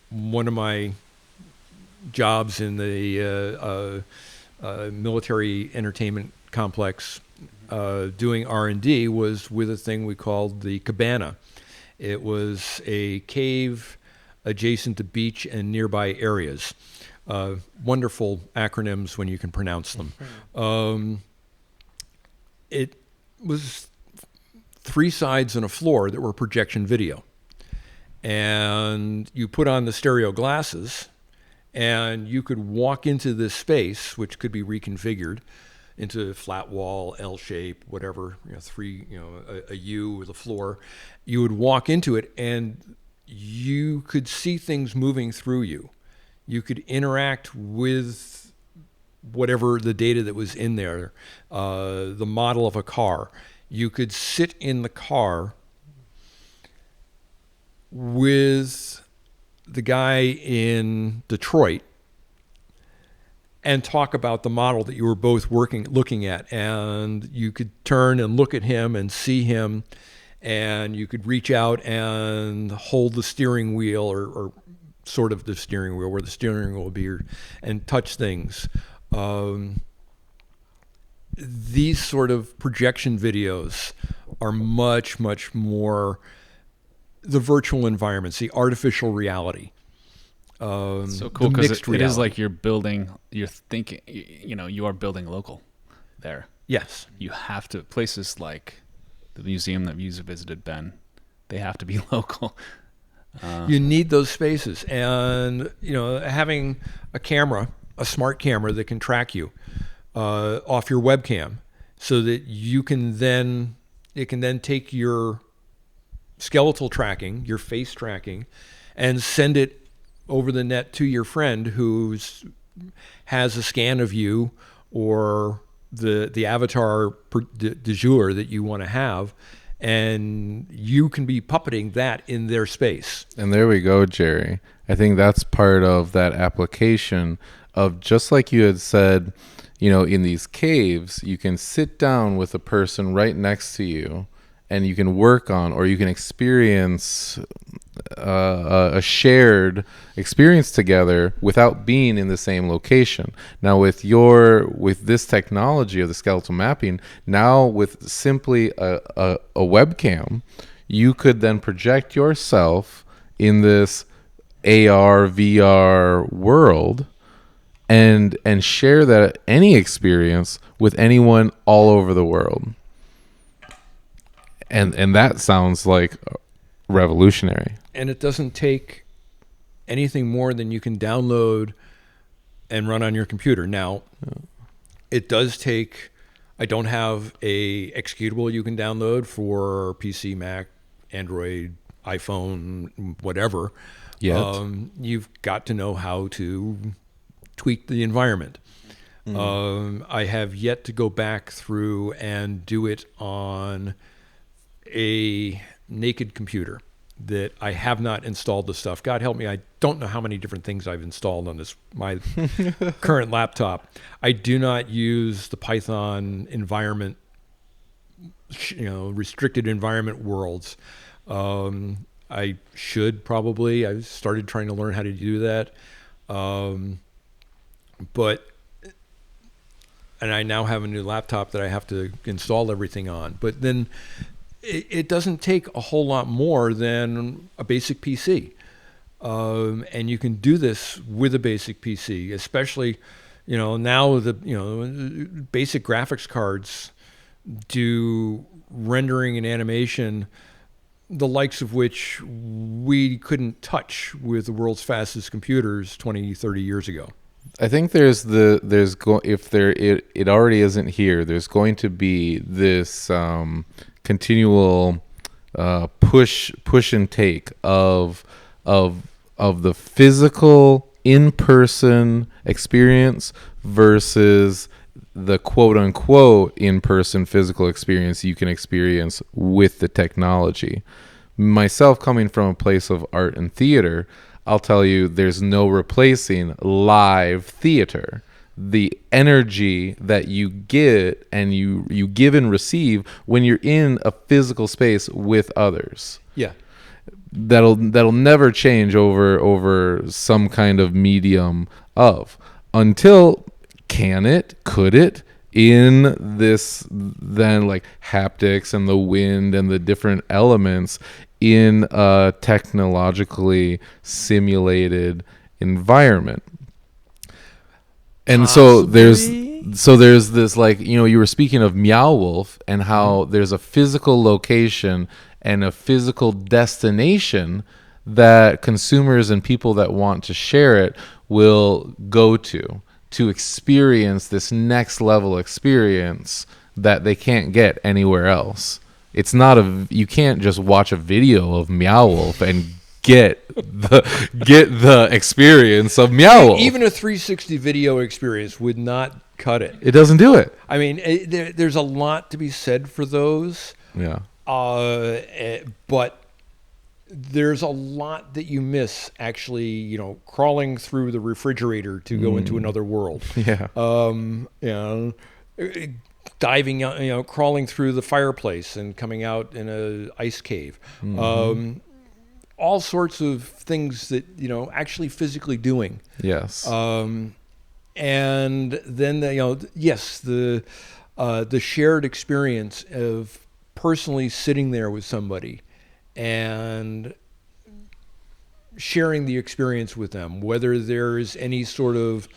one of my jobs in the military entertainment complex doing R&D was with a thing we called the cabana. It was a cave adjacent to beach and nearby areas. Wonderful acronyms when you can pronounce them. It was 3 sides and a floor that were projection video. And you put on the stereo glasses, and you could walk into this space, which could be reconfigured into flat wall, L shape, whatever, a U with a floor. You would walk into it, and you could see things moving through you. You could interact with whatever the data that was in there, the model of a car. You could sit in the car with the guy in Detroit and talk about the model that you were both looking at, and you could turn and look at him and see him, and you could reach out and hold the steering wheel or sort of the steering wheel, where the steering wheel would be, and touch things. These sort of projection videos are much, much more the virtual environments, the artificial reality. So cool, because it is like you're thinking, you are building local there. Yes. You have to, places like the museum that you've visited, Ben, they have to be local. You need those spaces. And, having a smart camera that can track you off your webcam, so that it can then take your skeletal tracking, your face tracking, and send it over the net to your friend who has a scan of you or the avatar du jour that you want to have, and you can be puppeting that in their space. And there we go, Jerry. I think that's part of that application of, just like you had said, in these caves, you can sit down with a person right next to you and you can work on, or you can experience a shared experience together without being in the same location. Now with this technology of the skeletal mapping, now with simply a webcam, you could then project yourself in this AR VR world and share that any experience with anyone all over the world. And that sounds like revolutionary. And it doesn't take anything more than you can download and run on your computer. Now, it does take, I don't have a executable you can download for PC, Mac, Android, iPhone, whatever. Yet. You've got to know how to tweak the environment. I have yet to go back through and do it on a naked computer that I have not installed the stuff. God help me, I don't know how many different things I've installed on my current laptop. I do not use the Python environment, restricted environment worlds. I should probably. I started trying to learn how to do that. And I now have a new laptop that I have to install everything on. But then it doesn't take a whole lot more than a basic PC. And you can do this with a basic PC, especially, now the, basic graphics cards do rendering and animation, the likes of which we couldn't touch with the world's fastest computers 20, 30 years ago. I think if it already isn't here, there's going to be this continual push and take of the physical in-person experience versus the quote-unquote in-person physical experience you can experience with the technology. Myself, coming from a place of art and theater, I'll tell you, there's no replacing live theater. The energy that you get and you give and receive when you're in a physical space with others. Yeah. That'll never change over some kind of medium until could it in this then like haptics and the wind and the different elements in a technologically simulated environment. And so there's this, like, you were speaking of Meow Wolf and how there's a physical location and a physical destination that consumers and people that want to share it will go to experience this next level experience that they can't get anywhere else. It's not you can't just watch a video of Meow Wolf and get the experience of Meow Wolf. Even a 360 video experience would not cut it. It doesn't do it. I mean, there's a lot to be said for those. Yeah. But there's a lot that you miss actually, crawling through the refrigerator to go into another world. Yeah. Diving, crawling through the fireplace and coming out in a ice cave. All sorts of things that, actually physically doing. Yes. And then, yes, the shared experience of personally sitting there with somebody and sharing the experience with them, whether there's any sort of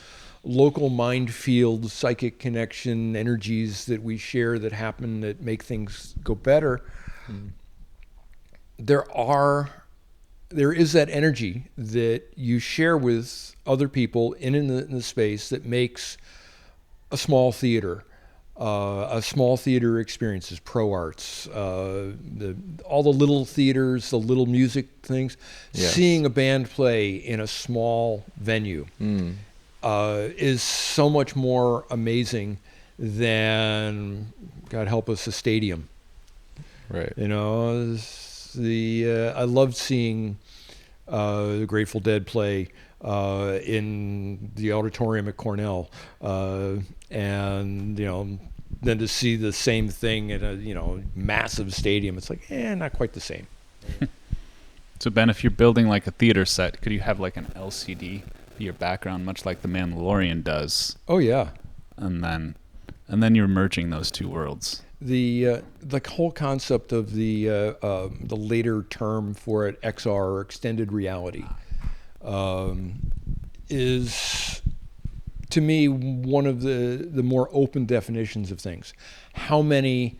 local mind field, psychic connection, energies that we share that happen that make things go better. There is that energy that you share with other people in the space that makes a small theater. A small theater experiences, pro arts, all the little theaters, the little music things. Yes. Seeing a band play in a small venue is so much more amazing than, God help us, a stadium. Right. I loved seeing the Grateful Dead play in the auditorium at Cornell, and than to see the same thing in a massive stadium. It's like not quite the same. So Ben, if you're building like a theater set, could you have like an LCD be your background, much like the Mandalorian does? Oh yeah. And then you're merging those two worlds. The whole concept of the later term for it, XR, or extended reality, is to me one of the more open definitions of things. How many,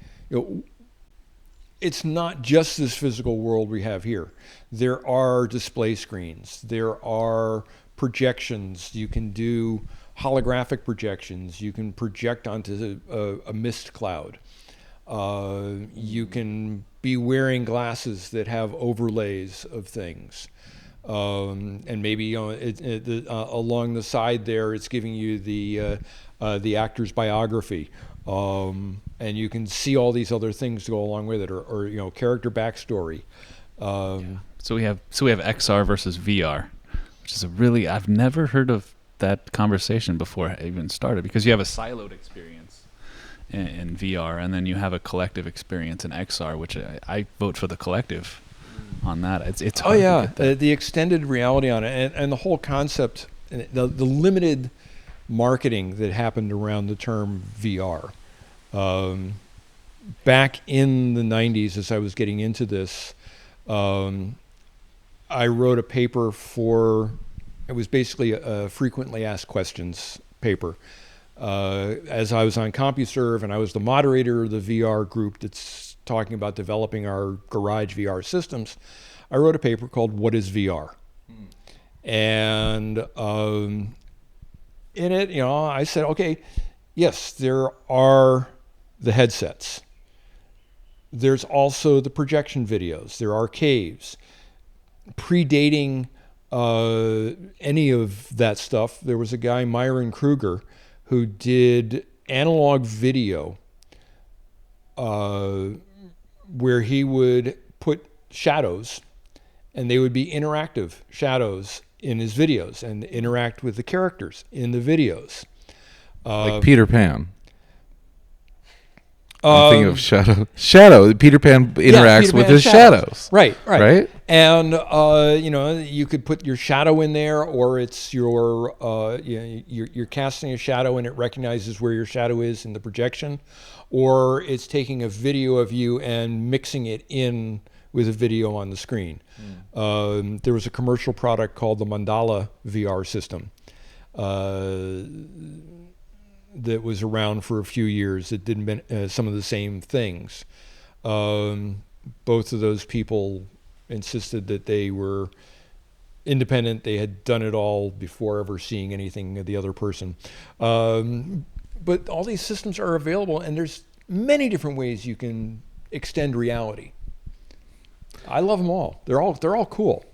it's not just this physical world we have here. There are display screens. There are projections. You can do holographic projections. You can project onto a mist cloud. You can be wearing glasses that have overlays of things. And maybe along the side there, it's giving you the actor's biography. And you can see all these other things to go along with it, or character backstory. So we have XR versus VR, which is I've never heard of that conversation before it even started, because you have a siloed experience in VR, and then you have a collective experience in XR, which I vote for the collective on that. It's hard to get that. The extended reality on it, and the whole concept, the limited marketing that happened around the term VR. Back in the 90s, as I was getting into this, I wrote a paper it was basically a frequently asked questions paper. As I was on CompuServe, and I was the moderator of the VR group that's talking about developing our garage VR systems, I wrote a paper called "What is VR?" And in it, I said, okay, yes, there are the headsets. There's also the projection videos. There are caves. Predating any of that stuff, there was a guy, Myron Kruger, who did analog video where he would put shadows, and they would be interactive shadows in his videos and interact with the characters in the videos. Like Peter Pan. I'm thinking of Shadow. Peter Pan interacts with his shadows. Right. Right? And, you could put your shadow in there, or it's you're casting a shadow and it recognizes where your shadow is in the projection, or it's taking a video of you and mixing it in with a video on the screen. There was a commercial product called the Mandala VR system that was around for a few years. It did some of the same things. Both of those people insisted that they were independent. They had done it all before ever seeing anything of the other person. But all these systems are available, and there's many different ways you can extend reality. I love them all. They're all cool.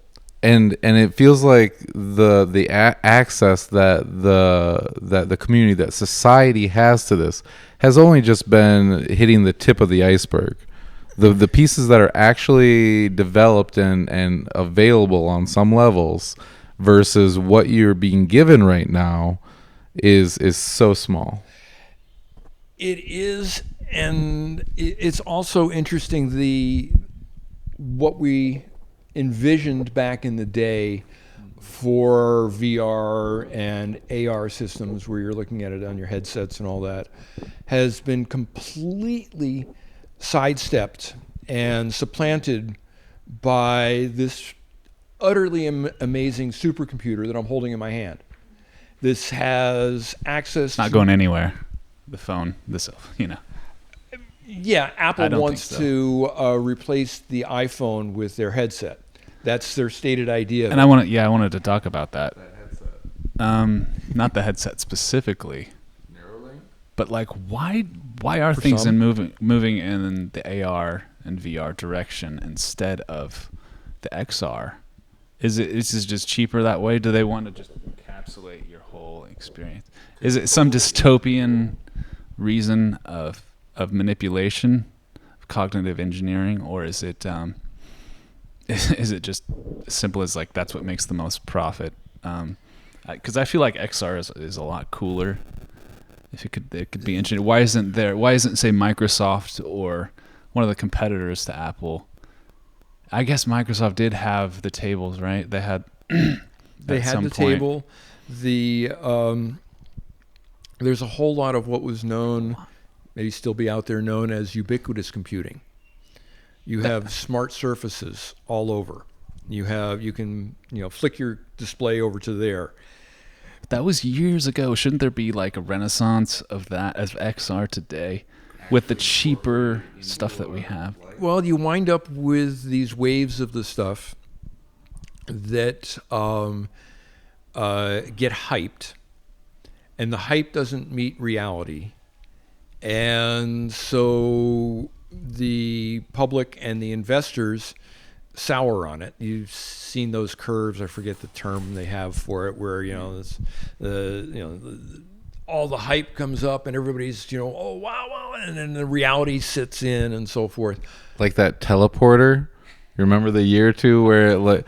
And it feels like the access that the community, that society has to this, has only just been hitting the tip of the iceberg. The pieces that are actually developed and available on some levels versus what you're being given right now is so small. It is, and it's also interesting what we envisioned back in the day for VR and AR systems, where you're looking at it on your headsets and all that, has been completely sidestepped and supplanted by this utterly amazing supercomputer that I'm holding in my hand. This has access It's not going anywhere. The phone, Yeah, Apple wants so. to replace the iPhone with their headset. That's their stated idea. And I wanted to talk about that. Not the headset specifically, but like why are things moving in the AR and VR direction instead of the XR? Is it just cheaper that way? Do they want to just encapsulate your whole experience? Is it some dystopian reason of manipulation, of cognitive engineering, or is it just as simple as like that's what makes the most profit? Because I feel like XR is a lot cooler If it could be engineered. Why isn't say Microsoft or one of the competitors to Apple? I guess Microsoft did have the tables, right? They had They had the table. There's a whole lot of what was known, maybe still be out there, known as ubiquitous computing. You have smart surfaces all over. You can flick your display over to there. That was years ago. Shouldn't there be like a renaissance of that as XR today with the cheaper stuff that we have? Well, you wind up with these waves of the stuff that get hyped, and the hype doesn't meet reality. And so the public and the investors sour on it. You've seen those curves. I forget the term they have for it, where all the hype comes up and everybody's oh wow, and then the reality sits in and so forth. Like that teleporter. You remember the year or two where I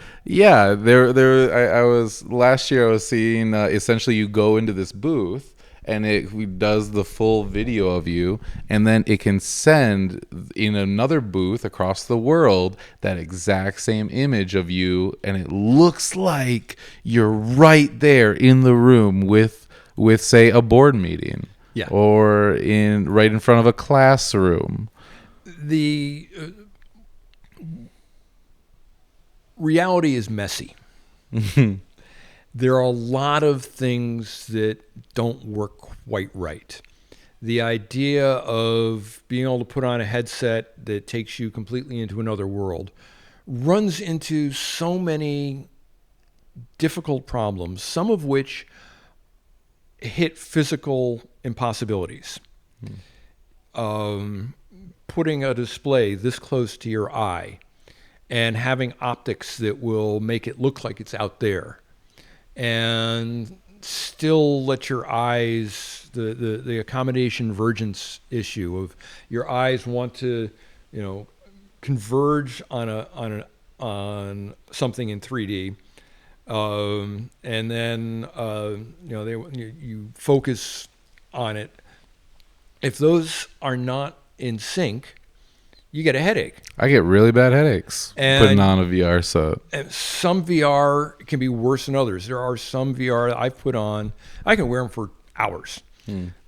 was last year I was seeing essentially you go into this booth and it does the full video of you, and then it can send in another booth across the world that exact same image of you, and it looks like you're right there in the room with say a board meeting, or right in front of a classroom. The reality is messy. There are a lot of things that don't work quite right. The idea of being able to put on a headset that takes you completely into another world runs into so many difficult problems, some of which hit physical impossibilities. Putting a display this close to your eye and having optics that will make it look like it's out there, and still let your eyes, the accommodation vergence issue of your eyes want to, converge on something in 3D, and then you focus on it. If those are not in sync, you get a headache. I get really bad headaches putting on a VR set. And some VR can be worse than others. There are some VR that I've put on, I can wear them for hours.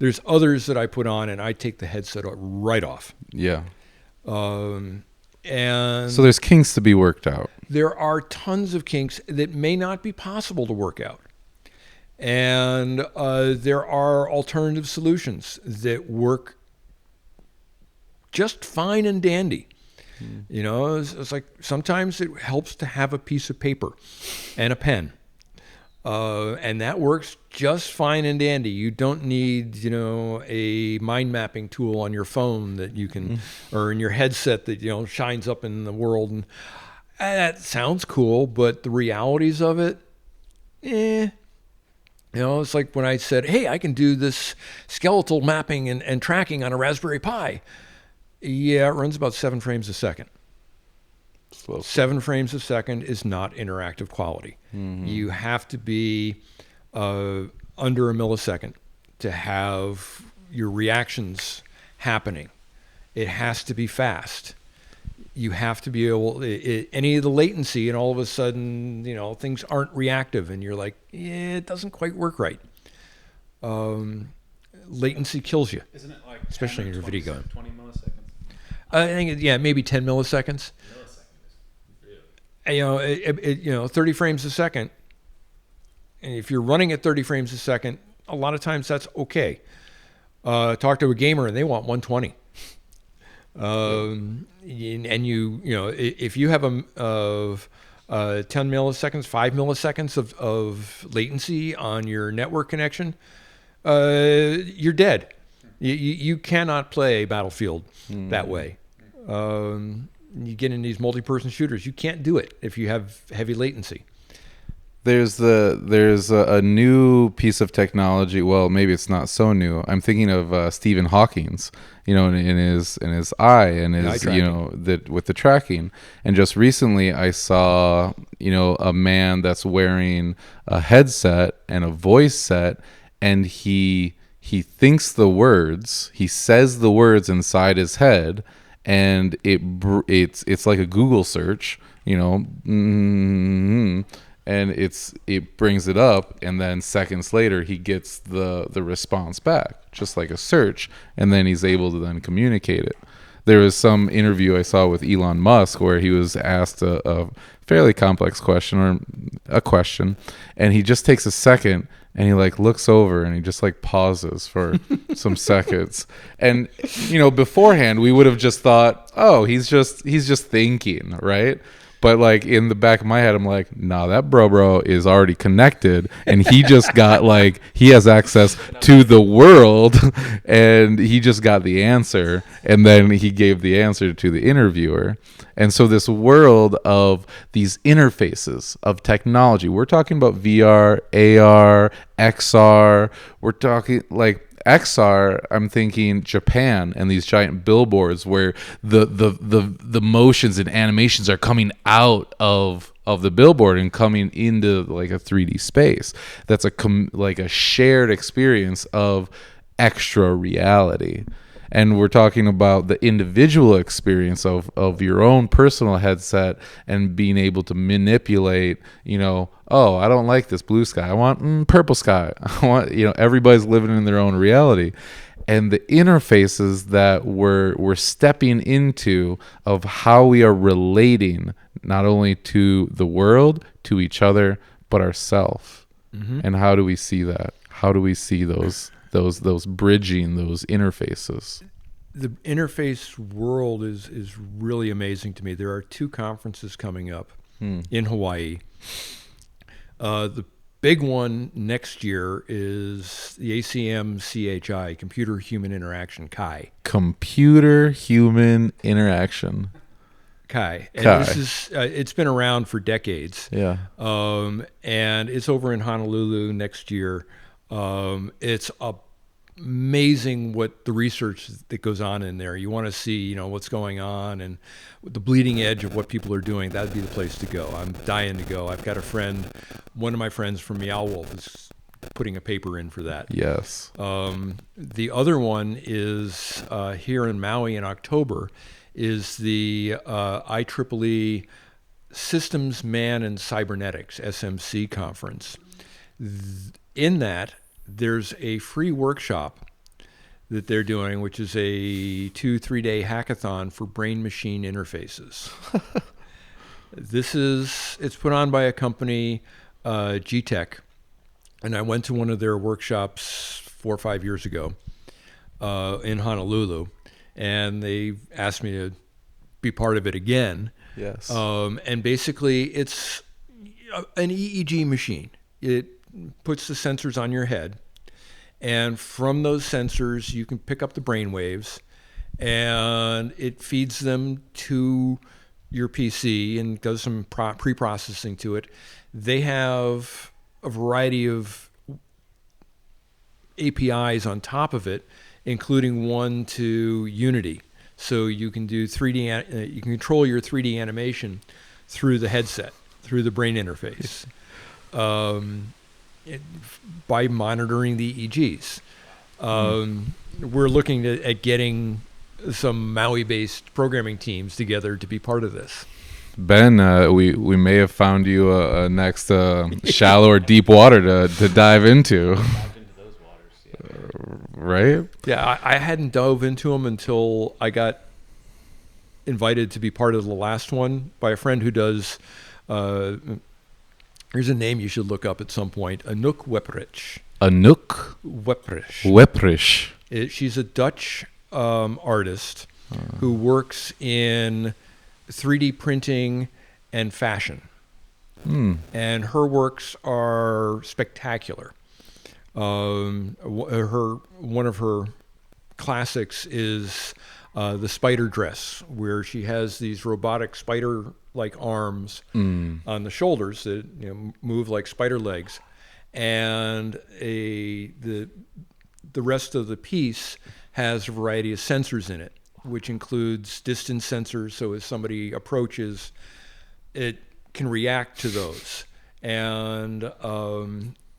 There's others that I put on and I take the headset right off. Yeah. And so there's kinks to be worked out. There are tons of kinks that may not be possible to work out. And there are alternative solutions that work just fine and dandy. It's like sometimes it helps to have a piece of paper and a pen, and that works just fine and dandy. You don't need a mind mapping tool on your phone that you can or in your headset that shines up in the world, and that sounds cool, but the realities of it, it's like when I said, hey, I can do this skeletal mapping and tracking on a Raspberry Pi. Yeah, it runs about 7 frames a second. Slow. 7 frames a second is not interactive quality. You have to be under a millisecond to have your reactions happening. It has to be fast. You have to be able, any of the latency, and all of a sudden, things aren't reactive, and you're like, it doesn't quite work right. Latency kills you. Isn't it like especially in your video game? 20 milliseconds? I think maybe 10 milliseconds. 30 frames a second. And if you're running at 30 frames a second, a lot of times that's okay. Talk to a gamer and they want 120. And if you have 10 milliseconds, 5 milliseconds of latency on your network connection, you're dead. You cannot play Battlefield that way. You get in these multi-person shooters, you can't do it if you have heavy latency. There's a new piece of technology. Well, maybe it's not so new. I'm thinking of Stephen Hawking's, in his eye and his, with the tracking. And just recently, I saw, a man that's wearing a headset and a voice set, and he he thinks the words, he says the words inside his head, and it's like a Google search, and it brings it up, and then seconds later he gets the response back, just like a search, and then he's able to then communicate it. There was some interview I saw with Elon Musk where he was asked a fairly complex question, or a question, and he just takes a second and he like looks over and he just like pauses for some seconds. And beforehand we would have just thought, oh, he's just thinking, right? But like in the back of my head, I'm like, nah, that bro is already connected, and he just got like, he has access to the world, and he just got the answer, and then he gave the answer to the interviewer. And so this world of these interfaces of technology, we're talking about VR, AR, XR, we're talking like XR, I'm thinking Japan and these giant billboards where the motions and animations are coming out of the billboard and coming into like a 3D space. That's like a shared experience of extra reality. And we're talking about the individual experience of your own personal headset and being able to manipulate, oh, I don't like this blue sky. I want purple sky. I want, everybody's living in their own reality. And the interfaces that we're stepping into of how we are relating not only to the world, to each other, but ourselves. Mm-hmm. And how do we see that? How do we see those bridging, those interfaces? The interface world is really amazing to me. There are 2 conferences coming up in Hawaii. The big one next year is the ACM CHI, Computer Human Interaction, CHI. Computer Human Interaction. CHI. And this is it's been around for decades. Yeah. And it's over in Honolulu next year. It's amazing what the research that goes on in there. You want to see, what's going on and the bleeding edge of what people are doing. That'd be the place to go. I'm dying to go. I've got a friend, one of my friends from Meow Wolf is putting a paper in for that. Yes. The other one is here in Maui in October is the IEEE Systems, Man, and Cybernetics, SMC conference. In that, there's a free workshop that they're doing, which is a 2-3 day hackathon for brain-machine interfaces. It's put on by a company, G-Tech, and I went to one of their workshops 4 or 5 years ago in Honolulu, and they asked me to be part of it again. Yes. And basically, it's an EEG machine. It puts the sensors on your head, and from those sensors you can pick up the brain waves, and it feeds them to your PC and does some pre-processing to it. They have a variety of APIs on top of it, including one to Unity, so you can do 3D. You can control your 3D animation through the headset, through the brain interface. By monitoring the EEGs. We're looking at getting some Maui-based programming teams together to be part of this. Ben, we may have found you a next shallow or deep water to dive into. Right? Yeah, I hadn't dove into them until I got invited to be part of the last one by a friend who does... here's a name you should look up at some point. Anouk Weprich. Anouk Weprich. Weprich. She's a Dutch artist who works in 3D printing and fashion. And her works are spectacular. One of her classics is the spider dress, where she has these robotic spider-like arms on the shoulders that move like spider legs, and the rest of the piece has a variety of sensors in it, which includes distance sensors, so as somebody approaches, it can react to those. And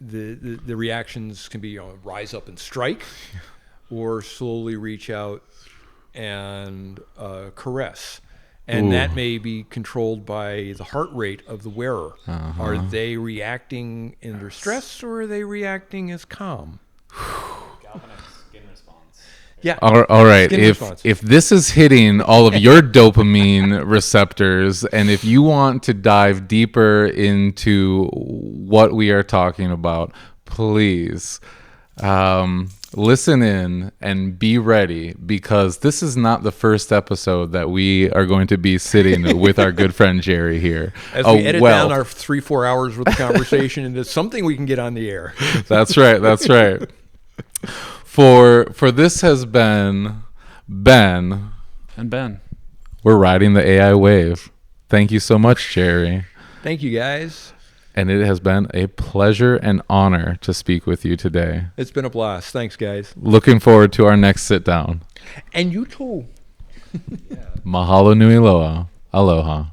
the reactions can be rise up and strike, or slowly reach out and caress. And that may be controlled by the heart rate of the wearer. Are they reacting in their stress, or are they reacting as calm? Galvanic skin response. Yeah. All right. Skin response. If this is hitting all of your dopamine receptors, and if you want to dive deeper into what we are talking about, please listen in and be ready, because this is not the first episode that we are going to be sitting with our good friend Jerry here. As we edit down our 3-4 hours worth of conversation into something we can get on the air. That's right. That's right. For this has been Ben. And Ben. We're riding the AI wave. Thank you so much, Jerry. Thank you, guys. And it has been a pleasure and honor to speak with you today. It's been a blast. Thanks, guys. Looking forward to our next sit down. And you too. Mahalo nui loa. Aloha.